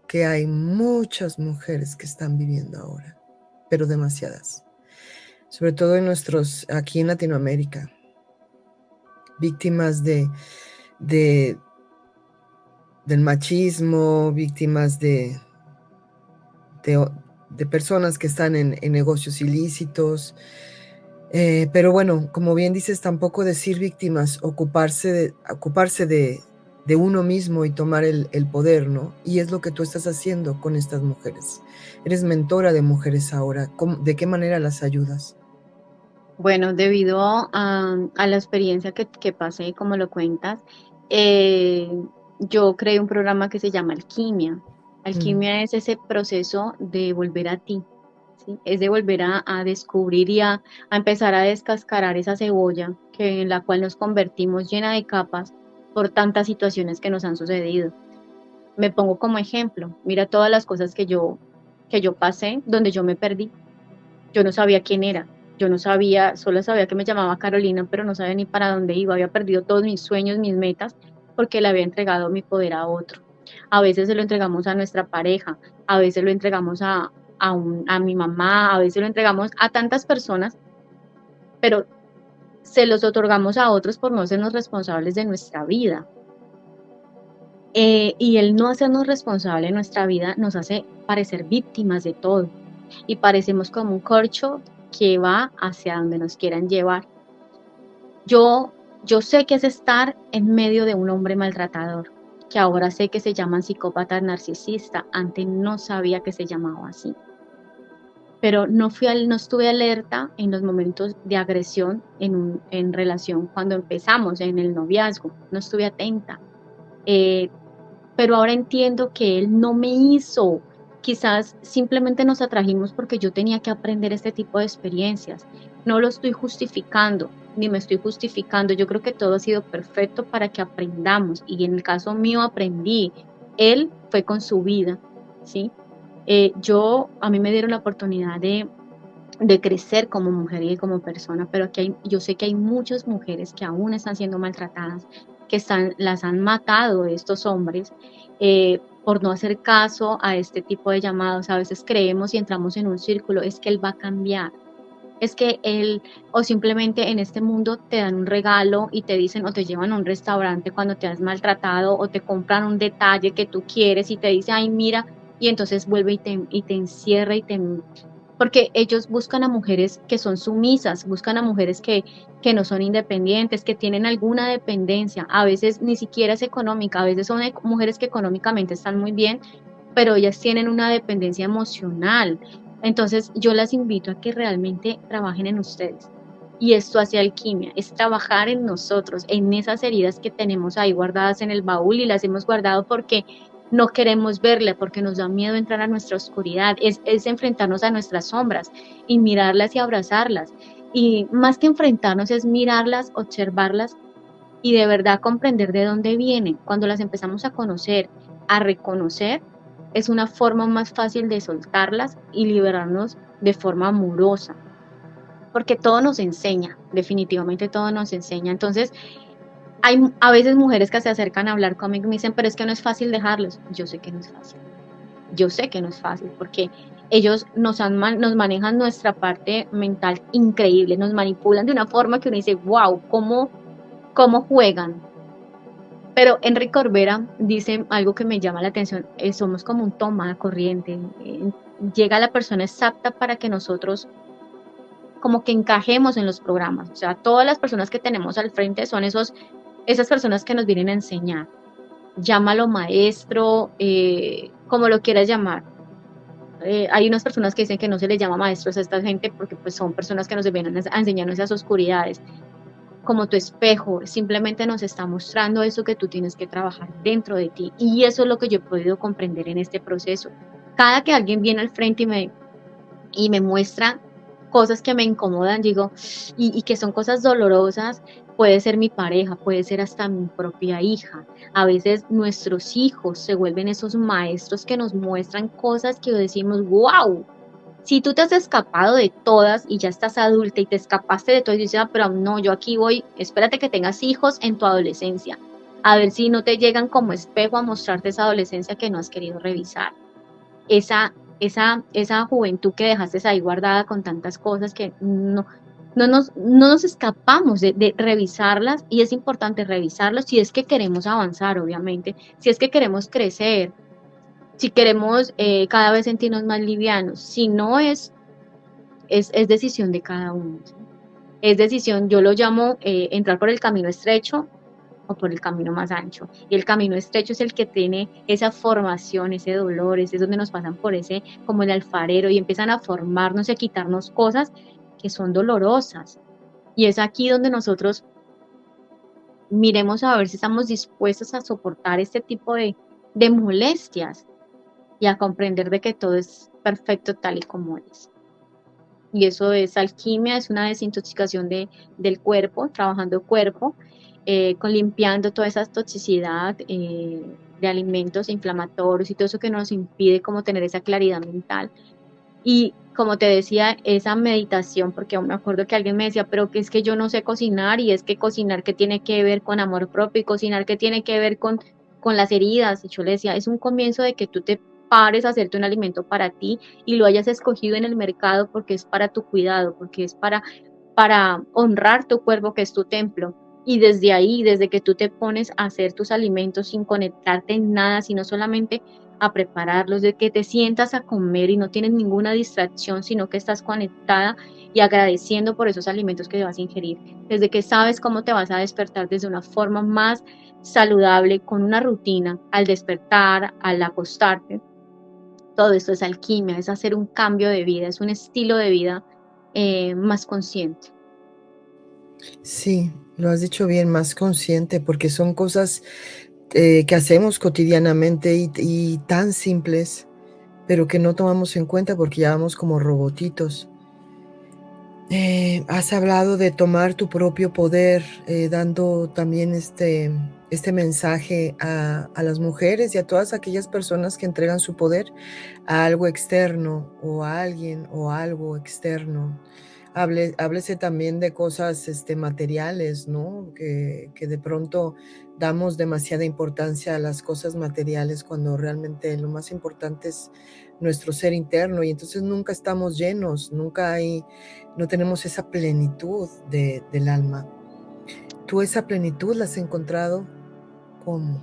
que hay muchas mujeres que están viviendo ahora, pero demasiadas. Sobre todo aquí en Latinoamérica, víctimas de, del machismo, víctimas de, de personas que están en negocios ilícitos. Pero bueno, como bien dices, tampoco decir víctimas, ocuparse de uno mismo y tomar el poder, ¿no? Y es lo que tú estás haciendo con estas mujeres. Eres mentora de mujeres ahora. ¿De qué manera las ayudas? Bueno, debido a la experiencia que pasé, como lo cuentas, eh, yo creé un programa que se llama Alquimia. Mm, Alquimia es ese proceso de volver a ti, ¿sí? Es de volver a descubrir y a empezar a descascarar esa cebolla en la cual nos convertimos llena de capas por tantas situaciones que nos han sucedido. Me pongo como ejemplo, mira todas las cosas que yo pasé, donde yo me perdí. Yo no sabía quién era, yo no sabía, solo sabía que me llamaba Carolina, pero no sabía ni para dónde iba, había perdido todos mis sueños, mis metas, porque le había entregado mi poder a otro. A veces se lo entregamos a nuestra pareja, a veces lo entregamos a mi mamá, a veces lo entregamos a tantas personas, pero se los otorgamos a otros por no sernos responsables de nuestra vida. Y el no hacernos responsable de nuestra vida nos hace parecer víctimas de todo y parecemos como un corcho que va hacia donde nos quieran llevar. Yo sé que es estar en medio de un hombre maltratador, que ahora sé que se llaman psicópata narcisista, antes no sabía que se llamaba así, pero no estuve alerta en los momentos de agresión en relación cuando empezamos en el noviazgo, no estuve atenta. Eh, pero ahora entiendo que él no me hizo. Quizás simplemente nos atrajimos porque yo tenía que aprender este tipo de experiencias. No lo estoy justificando, ni me estoy justificando. Yo creo que todo ha sido perfecto para que aprendamos. Y en el caso mío aprendí. Él fue con su vida, ¿sí? A mí me dieron la oportunidad de crecer como mujer y como persona, pero yo sé que hay muchas mujeres que aún están siendo maltratadas, las han matado estos hombres por no hacer caso a este tipo de llamados. A veces creemos y entramos en un círculo, es que él va a cambiar, es que él, o simplemente en este mundo te dan un regalo y te dicen o te llevan a un restaurante cuando te has maltratado o te compran un detalle que tú quieres y te dice, ay, mira, y entonces vuelve y te encierra porque ellos buscan a mujeres que son sumisas, buscan a mujeres que no son independientes, que tienen alguna dependencia, a veces ni siquiera es económica, a veces son mujeres que económicamente están muy bien, pero ellas tienen una dependencia emocional. Entonces yo las invito a que realmente trabajen en ustedes. Y esto hace alquimia, es trabajar en nosotros, en esas heridas que tenemos ahí guardadas en el baúl y las hemos guardado porque no queremos verla, porque nos da miedo entrar a nuestra oscuridad, es enfrentarnos a nuestras sombras y mirarlas y abrazarlas. Y más que enfrentarnos es mirarlas, observarlas y de verdad comprender de dónde vienen. Cuando las empezamos a conocer, a reconocer, es una forma más fácil de soltarlas y liberarnos de forma amorosa, porque todo nos enseña, definitivamente todo nos enseña. Entonces, Hay a veces mujeres que se acercan a hablar conmigo y me dicen, pero es que no es fácil dejarlos. Yo sé que no es fácil. Yo sé que no es fácil porque ellos nos manejan nuestra parte mental increíble, nos manipulan de una forma que uno dice, wow, cómo juegan. Pero Enrique Corbera dice algo que me llama la atención, somos como un toma de corriente, llega la persona exacta para que nosotros como que encajemos en los programas, o sea, todas las personas que tenemos al frente son esas personas que nos vienen a enseñar, llámalo maestro, como lo quieras llamar. Hay unas personas que dicen que no se les llama maestros a esta gente porque pues son personas que nos vienen a enseñar esas oscuridades, como tu espejo, simplemente nos está mostrando eso que tú tienes que trabajar dentro de ti. Y eso es lo que yo he podido comprender en este proceso. Cada que alguien viene al frente y me muestra cosas que me incomodan, digo, y que son cosas dolorosas, puede ser mi pareja, puede ser hasta mi propia hija. A veces nuestros hijos se vuelven esos maestros que nos muestran cosas que decimos, wow, si tú te has escapado de todas y ya estás adulta y te escapaste de todo y dices, ah, pero no, yo aquí voy, espérate que tengas hijos en tu adolescencia, a ver si no te llegan como espejo a mostrarte esa adolescencia que no has querido revisar, esa juventud que dejaste ahí guardada con tantas cosas que no nos escapamos de revisarlas y es importante revisarlas si es que queremos avanzar, obviamente, si es que queremos crecer, si queremos cada vez sentirnos más livianos, si no es decisión de cada uno, ¿sí? Es decisión, yo lo llamo entrar por el camino estrecho o por el camino más ancho. Y el camino estrecho es el que tiene esa formación, ese dolor, ese es donde nos pasan por ese, como el alfarero, y empiezan a formarnos y a quitarnos cosas que son dolorosas. Y es aquí donde nosotros miremos a ver si estamos dispuestos a soportar este tipo de molestias y a comprender de que todo es perfecto tal y como es. Y eso es alquimia, es una desintoxicación del cuerpo, trabajando el cuerpo, con limpiando toda esa toxicidad de alimentos inflamatorios y todo eso que nos impide como tener esa claridad mental. Y como te decía, esa meditación, porque aún me acuerdo que alguien me decía, pero que es que yo no sé cocinar y es que cocinar que tiene que ver con amor propio y cocinar que tiene que ver con las heridas. Y yo le decía, es un comienzo de que tú te pares a hacerte un alimento para ti y lo hayas escogido en el mercado porque es para tu cuidado, porque es para honrar tu cuerpo que es tu templo. Y desde ahí, desde que tú te pones a hacer tus alimentos sin conectarte en nada, sino solamente a prepararlos, de que te sientas a comer y no tienes ninguna distracción, sino que estás conectada y agradeciendo por esos alimentos que vas a ingerir. Desde que sabes cómo te vas a despertar desde una forma más saludable, con una rutina, al despertar, al acostarte. Todo esto es alquimia, es hacer un cambio de vida, es un estilo de vida más consciente. Sí, lo has dicho bien, más consciente, porque son cosas que hacemos cotidianamente y tan simples, pero que no tomamos en cuenta porque ya vamos como robotitos. Has hablado de tomar tu propio poder, dando también este mensaje a las mujeres y a todas aquellas personas que entregan su poder a algo externo o a alguien o a algo externo. Háblese también de cosas materiales, ¿no? Que de pronto damos demasiada importancia a las cosas materiales cuando realmente lo más importante es nuestro ser interno y entonces nunca estamos llenos, no tenemos esa plenitud del alma. ¿Tú esa plenitud la has encontrado? ¿Cómo?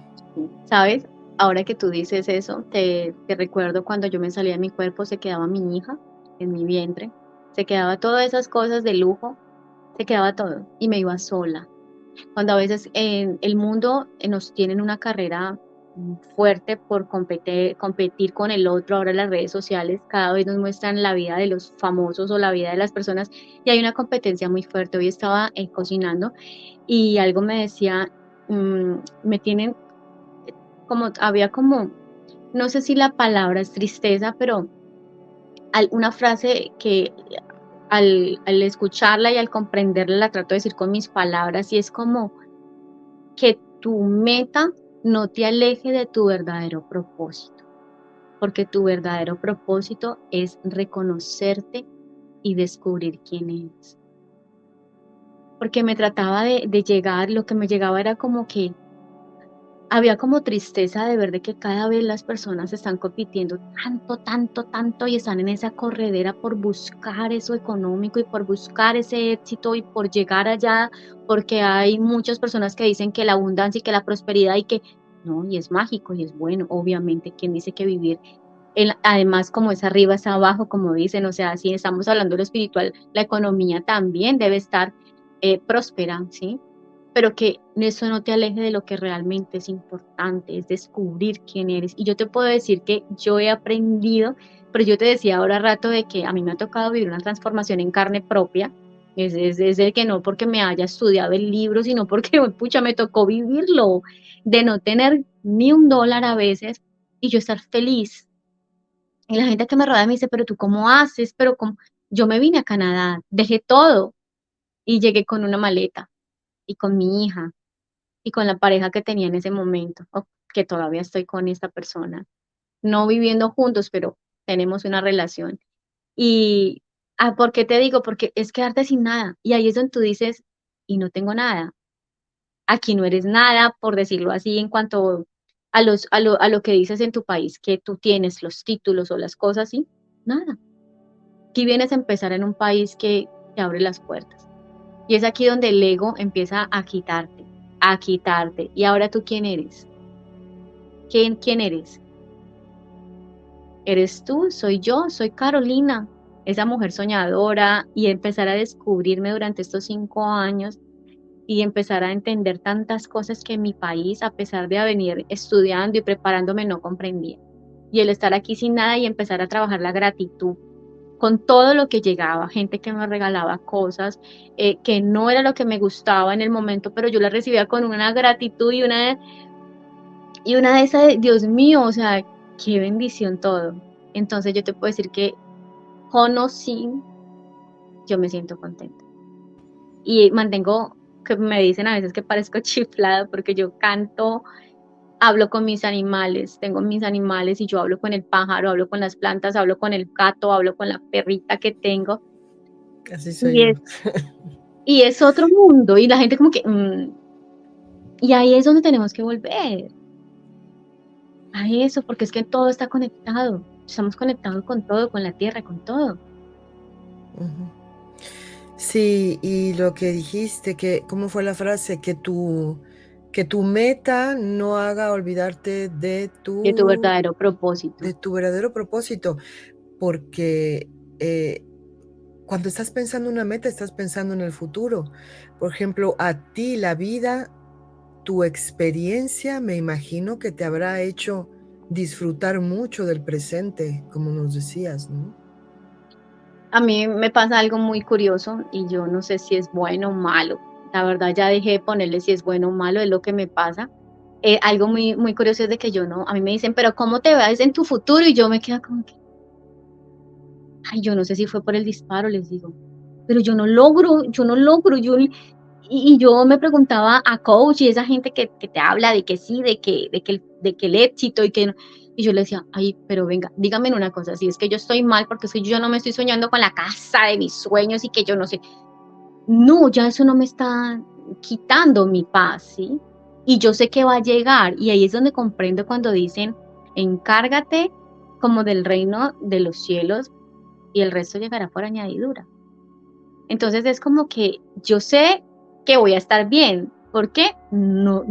¿Sabes? Ahora que tú dices eso, te recuerdo cuando yo me salía de mi cuerpo, se quedaba mi hija en mi vientre, se quedaba todas esas cosas de lujo, se quedaba todo y me iba sola. Cuando a veces en el mundo nos tienen una carrera fuerte por competir con el otro, ahora las redes sociales cada vez nos muestran la vida de los famosos o la vida de las personas y hay una competencia muy fuerte. Hoy estaba cocinando y algo me decía, me tienen había como, no sé si la palabra es tristeza, pero una frase que al escucharla y al comprenderla la trato de decir con mis palabras y es como que tu meta no te aleje de tu verdadero propósito, porque tu verdadero propósito es reconocerte y descubrir quién eres. porque me trataba de llegar, lo que me llegaba era como que había como tristeza de ver de que cada vez las personas están compitiendo tanto, tanto, tanto y están en esa corredera por buscar eso económico y por buscar ese éxito y por llegar allá, porque hay muchas personas que dicen que la abundancia y que la prosperidad y que no, y es mágico y es bueno, obviamente, quien dice que vivir además como es arriba es abajo, como dicen, o sea, si estamos hablando de lo espiritual, la economía también debe estar próspera, ¿sí? Pero que eso no te aleje de lo que realmente es importante, es descubrir quién eres. Y yo te puedo decir que yo he aprendido, pero yo te decía ahora rato de que a mí me ha tocado vivir una transformación en carne propia, es de que no porque me haya estudiado el libro, sino porque, pucha, me tocó vivirlo, de no tener ni un dólar a veces y yo estar feliz. Y la gente que me rodea me dice, pero tú cómo haces, pero cómo... Yo me vine a Canadá, dejé todo y llegué con una maleta y con mi hija y con la pareja que tenía en ese momento, o que todavía estoy con esta persona, no viviendo juntos, pero tenemos una relación. Y, ¿por qué te digo? Porque es quedarte sin nada. Y ahí es donde tú dices, y no tengo nada. Aquí no eres nada, por decirlo así, en cuanto a lo que dices en tu país, que tú tienes los títulos o las cosas, ¿sí? Nada. Aquí vienes a empezar en un país que te abre las puertas. Y es aquí donde el ego empieza a quitarte, a quitarte. ¿Y ahora tú quién eres? ¿Quién eres? ¿Eres tú? ¿Soy yo? ¿Soy Carolina? Esa mujer soñadora y empezar a descubrirme durante estos 5 años y empezar a entender tantas cosas que en mi país, a pesar de venir estudiando y preparándome, no comprendía. Y el estar aquí sin nada y empezar a trabajar la gratitud con todo lo que llegaba, gente que me regalaba cosas que no era lo que me gustaba en el momento, pero yo la recibía con una gratitud y una de esas, Dios mío, o sea, qué bendición todo. Entonces yo te puedo decir que con o sin, yo me siento contenta. Y mantengo, que me dicen a veces que parezco chiflada porque yo canto, hablo con mis animales, tengo mis animales y yo hablo con el pájaro, hablo con las plantas, hablo con el gato, hablo con la perrita que tengo. Así soy Y yo. es, y es otro mundo y la gente como que, y ahí es donde tenemos que volver a eso, porque es que todo está conectado, estamos conectados con todo, con la tierra, con todo. Ujú. Sí, y lo que dijiste, que, ¿cómo fue la frase? Que tu meta no haga olvidarte De tu verdadero propósito. de tu verdadero propósito, porque cuando estás pensando una meta, estás pensando en el futuro. Por ejemplo, a ti la vida, tu experiencia, me imagino que te habrá hecho disfrutar mucho del presente, como nos decías, ¿no? A mí me pasa algo muy curioso y yo no sé si es bueno o malo. La verdad ya dejé de ponerle si es bueno o malo, es lo que me pasa. Algo muy, muy curioso es de que yo no, a mí me dicen, pero ¿cómo te ves en tu futuro? Y yo me quedo como que, ay, yo no sé si fue por el disparo, les digo, pero yo no logro, y yo me preguntaba a coach y esa gente que te habla de que sí, de que el éxito y que no, y yo le decía, ay, pero venga, dígame una cosa, si es que yo estoy mal, porque es que yo no me estoy soñando con la casa de mis sueños y que yo no sé, no, ya eso no me está quitando mi paz, ¿sí? Y yo sé que va a llegar, y ahí es donde comprendo cuando dicen, encárgate como del reino de los cielos y el resto llegará por añadidura. Entonces es como que yo sé que voy a estar bien. ¿Por qué? No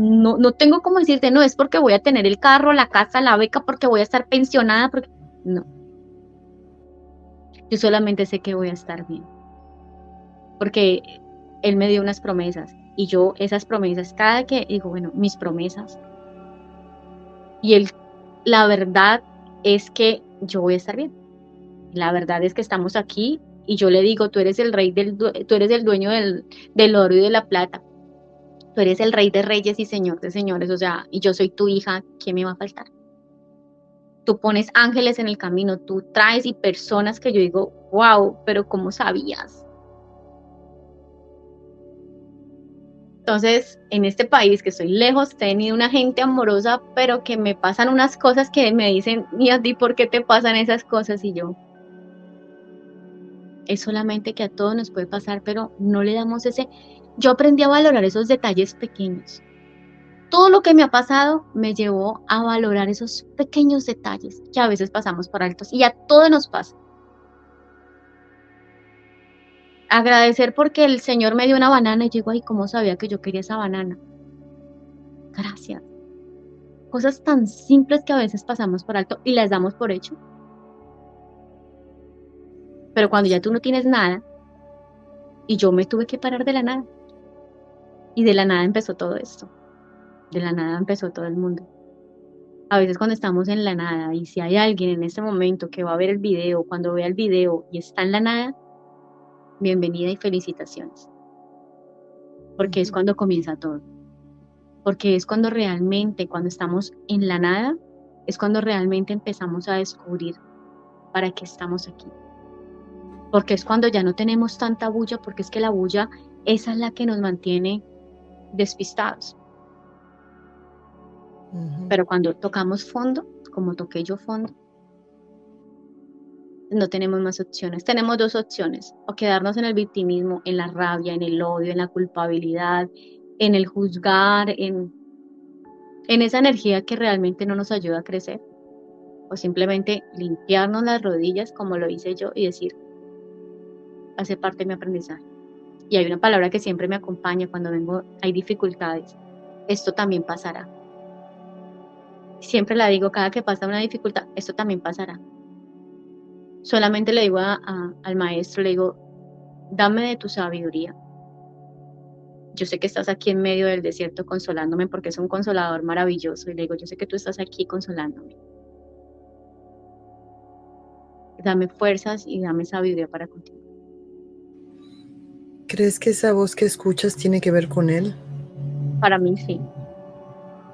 tengo como decirte, no, es porque voy a tener el carro, la casa, la beca, porque voy a estar pensionada, porque no, yo solamente sé que voy a estar bien, porque él me dio unas promesas y yo esas promesas, cada que digo, bueno, mis promesas, y él, la verdad es que yo voy a estar bien. La verdad es que estamos aquí y yo le digo, tú eres el rey tú eres el dueño del oro y de la plata. Tú eres el rey de reyes y señor de señores, o sea, y yo soy tu hija, ¿qué me va a faltar? Tú pones ángeles en el camino, tú traes y personas que yo digo, wow, pero ¿cómo sabías? Entonces, en este país que estoy lejos, he tenido una gente amorosa, pero que me pasan unas cosas que me dicen, ¿y a ti por qué te pasan esas cosas? Y yo, es solamente que a todos nos puede pasar, pero no le damos ese. yo aprendí a valorar esos detalles pequeños. Todo lo que me ha pasado me llevó a valorar esos pequeños detalles que a veces pasamos por altos y a todos nos pasa. Agradecer porque el Señor me dio una banana y yo digo, ay, ¿cómo sabía que yo quería esa banana? Gracias. Cosas tan simples que a veces pasamos por alto y las damos por hecho. Pero cuando ya tú no tienes nada y yo me tuve que parar de la nada y de la nada empezó todo esto. De la nada empezó todo el mundo. A veces cuando estamos en la nada y si hay alguien en este momento que va a ver el video, cuando vea el video y está en la nada, bienvenida y felicitaciones. Porque es cuando comienza todo. Porque es cuando realmente, cuando estamos en la nada, es cuando realmente empezamos a descubrir para qué estamos aquí. Porque es cuando ya no tenemos tanta bulla, porque es que la bulla, esa es la que nos mantiene despistados. Pero cuando tocamos fondo, como toqué yo fondo, no tenemos más opciones. Tenemos dos opciones, o quedarnos en el victimismo, en la rabia, en el odio, en la culpabilidad, en el juzgar, en esa energía que realmente no nos ayuda a crecer, o simplemente limpiarnos las rodillas como lo hice yo y decir, hace parte de mi aprendizaje. Y hay una palabra que siempre me acompaña cuando hay dificultades, esto también pasará. Siempre la digo, cada que pasa una dificultad, esto también pasará. Solamente le digo al maestro, le digo, dame de tu sabiduría. Yo sé que estás aquí en medio del desierto consolándome porque es un consolador maravilloso. Y le digo, yo sé que tú estás aquí consolándome. Dame fuerzas y dame sabiduría para continuar. ¿Crees que esa voz que escuchas tiene que ver con él? Para mí sí.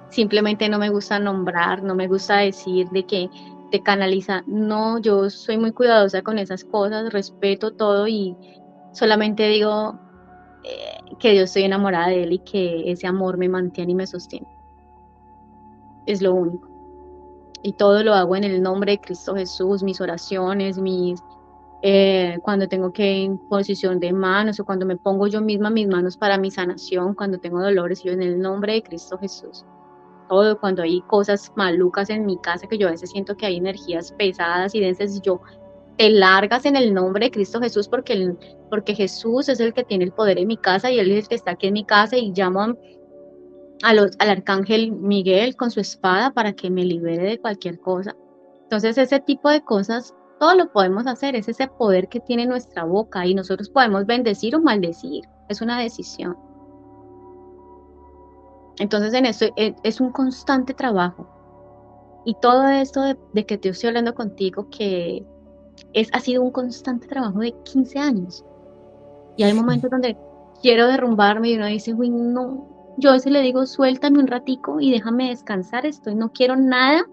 Simplemente no me gusta nombrar, no me gusta decir de que te canaliza. No, yo soy muy cuidadosa con esas cosas, respeto todo y solamente digo que yo estoy enamorada de él y que ese amor me mantiene y me sostiene. Es lo único. Y todo lo hago en el nombre de Cristo Jesús, mis oraciones, cuando tengo que en posición de manos o cuando me pongo yo misma mis manos para mi sanación, cuando tengo dolores, yo en el nombre de Cristo Jesús. Todo, cuando hay cosas malucas en mi casa, que yo a veces siento que hay energías pesadas y densas, y yo te largas en el nombre de Cristo Jesús, porque Jesús es el que tiene el poder en mi casa y Él es el que está aquí en mi casa y llamo al arcángel Miguel con su espada para que me libere de cualquier cosa. Entonces ese tipo de cosas, todo lo podemos hacer, es ese poder que tiene nuestra boca y nosotros podemos bendecir o maldecir, es una decisión. Entonces en esto es un constante trabajo. Y todo esto de que te estoy hablando contigo, que ha sido un constante trabajo de 15 años. Y hay momentos donde quiero derrumbarme y uno dice, uy, no, yo a veces le digo, suéltame un ratico y déjame descansar, no quiero nada,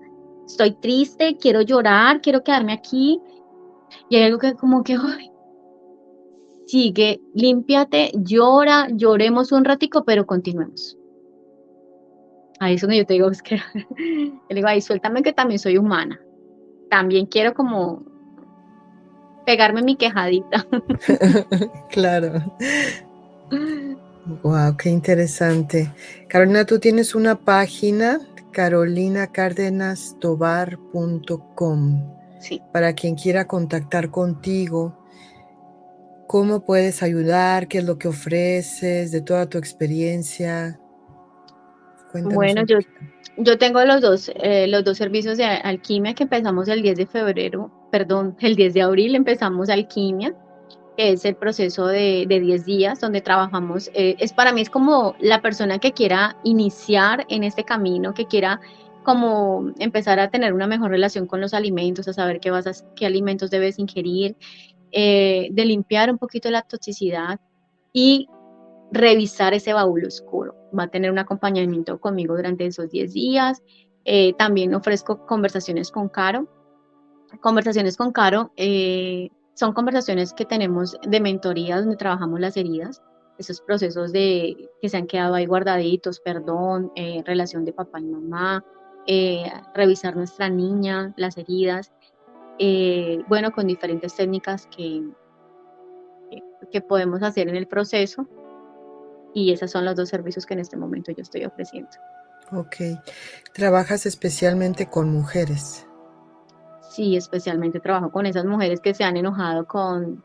estoy triste, quiero llorar, quiero quedarme aquí. Y hay algo que como que, ay, sigue, límpiate, llora, lloremos un ratico, pero continuemos. Ahí es donde yo te digo, es que, le digo, ay, suéltame que también soy humana. También quiero como pegarme mi quejadita. Claro. Wow, qué interesante. Carolina, tú tienes una página, carolinacárdenastobar.com, Sí. para quien quiera contactar contigo. ¿Cómo puedes ayudar? ¿Qué es lo que ofreces? De toda tu experiencia. Cuéntanos Bueno, un poquito. yo tengo los dos servicios de alquimia que empezamos el 10 de febrero, perdón, el 10 de abril empezamos alquimia, que es el proceso de 10 días donde trabajamos. Para mí es como la persona que quiera iniciar en este camino, que quiera como empezar a tener una mejor relación con los alimentos, a saber qué alimentos debes ingerir, de limpiar un poquito la toxicidad y revisar ese baúl oscuro. Va a tener un acompañamiento conmigo durante esos 10 días. También ofrezco conversaciones con Caro. Conversaciones con Caro son conversaciones que tenemos de mentoría donde trabajamos las heridas, esos procesos que se han quedado ahí guardaditos, perdón, relación de papá y mamá, revisar nuestra niña, las heridas, bueno, con diferentes técnicas que podemos hacer en el proceso. y esos son los dos servicios que en este momento yo estoy ofreciendo. Ok. ¿Trabajas especialmente con mujeres? Sí, especialmente trabajo con esas mujeres que se han enojado con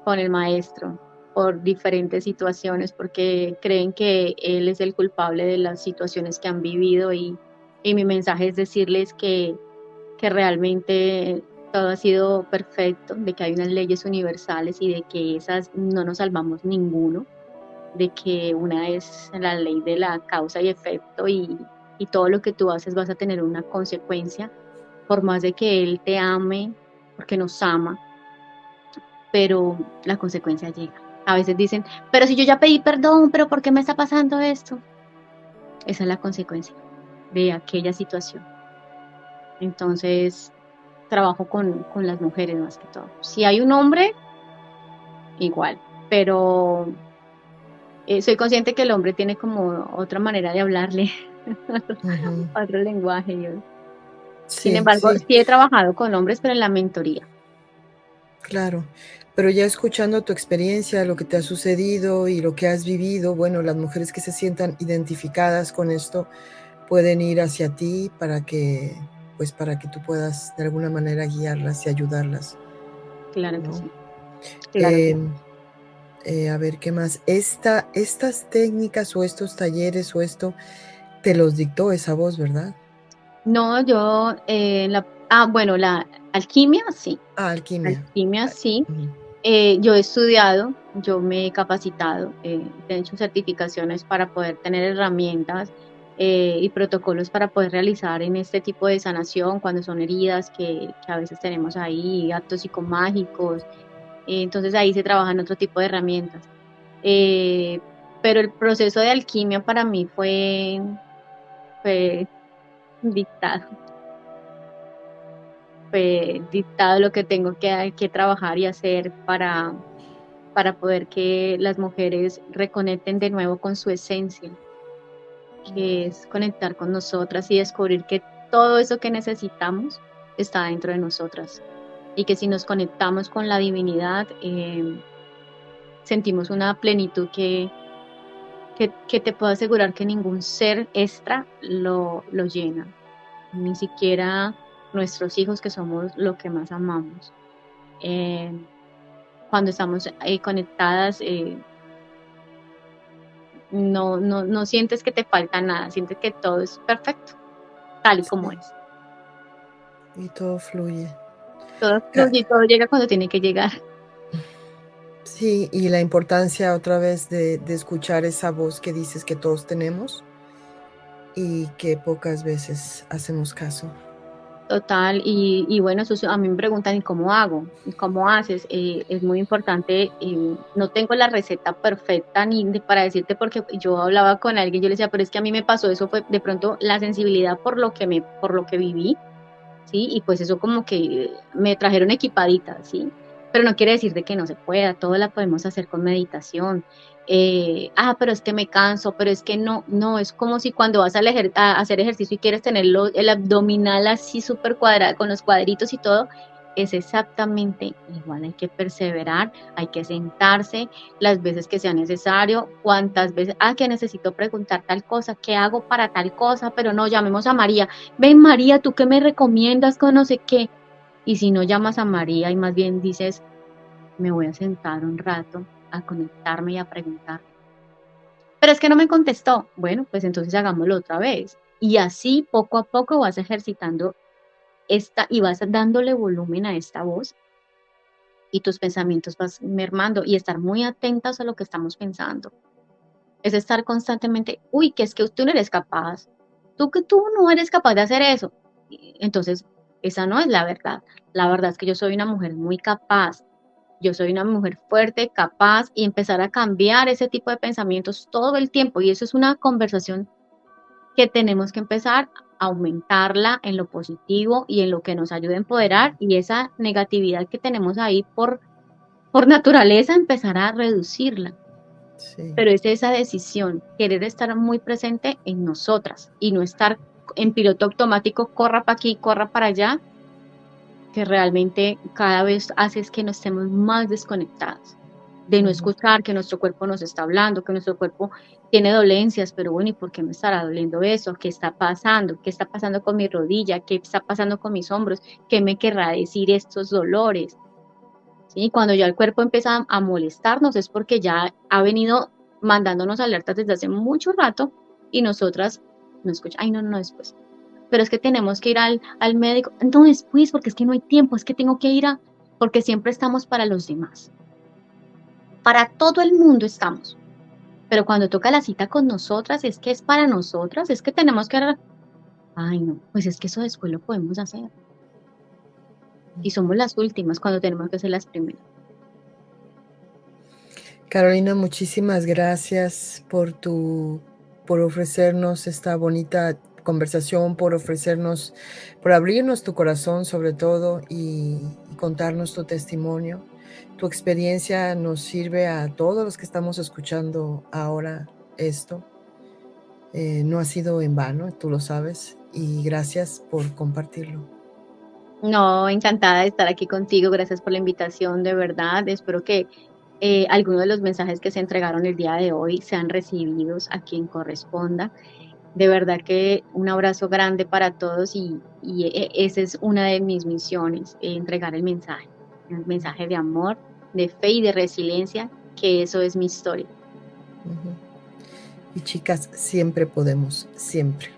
el maestro por diferentes situaciones, porque creen que él es el culpable de las situaciones que han vivido y mi mensaje es decirles que realmente todo ha sido perfecto, de que hay unas leyes universales y de que esas no nos salvamos ninguno, de que una es la ley de la causa y efecto y todo lo que tú haces vas a tener una consecuencia, por más de que él te ame, porque nos ama, pero la consecuencia llega. A veces dicen, pero si yo ya pedí perdón, pero ¿por qué me está pasando esto? Esa es la consecuencia de aquella situación. Entonces, trabajo con las mujeres más que todo. Si hay un hombre, igual, pero soy consciente que el hombre tiene como otra manera de hablarle, Ujú. otro lenguaje. Sin Sí, embargo, sí, sí he trabajado con hombres, pero en la mentoría. claro. Pero ya escuchando tu experiencia, lo que te ha sucedido y lo que has vivido, bueno, las mujeres que se sientan identificadas con esto pueden ir hacia ti pues para que tú puedas de alguna manera guiarlas y ayudarlas, Claro que ¿no? sí, claro que sí. Em, a ver, ¿qué más? Estas técnicas o estos talleres o esto, te los dictó esa voz, ¿verdad? No, yo, bueno, la alquimia, sí. Ah, alquimia. Alquimia, Ah, sí. ujú, Yo he estudiado, yo me he capacitado, he hecho certificaciones para poder tener herramientas y protocolos para poder realizar en este tipo de sanación cuando son heridas que a veces tenemos ahí, actos psicomágicos. Entonces ahí se trabajan otro tipo de herramientas. Eh, pero el proceso de alquimia para mí fue dictado, fue dictado lo que tengo que trabajar y hacer para poder que las mujeres reconecten de nuevo con su esencia, que es conectar con nosotras y descubrir que todo eso que necesitamos está dentro de nosotras y que si nos conectamos con la divinidad, sentimos una plenitud que te puedo asegurar que ningún ser extra lo llena, ni siquiera nuestros hijos que somos lo que más amamos. Eh, Cuando estamos conectadas, no sientes que te falta nada, sientes que todo es perfecto, tal y como sí, es. y todo fluye. Todo Ah, fluye y todo llega cuando tiene que llegar. sí, y la importancia otra vez de escuchar esa voz que dices que todos tenemos y que pocas veces hacemos caso. Total, y bueno, a mí me preguntan, ¿y cómo hago? ¿Y cómo haces? Es muy importante, no tengo la receta perfecta para decirte, porque yo hablaba con alguien, yo le decía, pero es que a mí me pasó eso, fue de pronto la sensibilidad por lo que viví, ¿sí? Y pues eso como que me trajeron equipadita, ¿sí? Pero no quiere decir de que no se pueda, todo la podemos hacer con meditación. Pero es que me canso, pero es que no, es como si cuando vas a hacer ejercicio y quieres tener el abdominal así súper cuadrado, con los cuadritos y todo, es exactamente igual, hay que perseverar, hay que sentarse las veces que sea necesario, cuántas veces, que necesito preguntar tal cosa, qué hago para tal cosa, pero no, llamemos a María. Ven María, ¿tú qué me recomiendas con no sé qué? Y si no llamas a María y más bien dices, me voy a sentar un rato a conectarme y a preguntar. Pero es que no me contestó. Bueno, pues entonces hagámoslo otra vez. Y así poco a poco vas ejercitando esta y vas dándole volumen a esta voz y tus pensamientos vas mermando y estar muy atentas a lo que estamos pensando. Es estar constantemente, uy, que es que tú no eres capaz, tú no eres capaz de hacer eso. Entonces, esa no es la verdad. La verdad es que yo soy una mujer muy capaz, yo soy una mujer fuerte, capaz y empezar a cambiar ese tipo de pensamientos todo el tiempo. Y eso es una conversación que tenemos que empezar a aumentarla en lo positivo y en lo que nos ayude a empoderar y esa negatividad que tenemos ahí por naturaleza empezar a reducirla, Sí, pero es esa decisión, querer estar muy presente en nosotras y no estar en piloto automático, corra para aquí, corra para allá, que realmente cada vez hace es que nos estemos más desconectados. de no Ujú. escuchar que nuestro cuerpo nos está hablando, que nuestro cuerpo tiene dolencias, pero bueno, ¿y por qué me estará doliendo eso? ¿Qué está pasando? ¿Qué está pasando con mi rodilla? ¿Qué está pasando con mis hombros? ¿Qué me querrá decir estos dolores? ¿Sí? Cuando ya el cuerpo empieza a molestarnos es porque ya ha venido mandándonos alertas desde hace mucho rato y nosotras no escuchamos, ay, no, no, después. Pero es que tenemos que ir al médico, no después, porque es que no hay tiempo, es que tengo que ir a, porque siempre estamos para los demás, para todo el mundo estamos, pero cuando toca la cita con nosotras, es que es para nosotras, es que tenemos que, ay, no, pues es que eso después lo podemos hacer y somos las últimas cuando tenemos que ser las primeras. Carolina, muchísimas gracias por ofrecernos esta bonita conversación, por abrirnos tu corazón sobre todo y contarnos tu testimonio. Tu experiencia nos sirve a todos los que estamos escuchando ahora esto. No ha sido en vano, tú lo sabes, y gracias por compartirlo. No, encantada de estar aquí contigo. Gracias por la invitación, de verdad. Espero que algunos de los mensajes que se entregaron el día de hoy sean recibidos a quien corresponda. De verdad que un abrazo grande para todos y esa es una de mis misiones, entregar el mensaje de amor, de fe y de resiliencia, que eso es mi historia. Ujú. Y chicas, siempre podemos, siempre.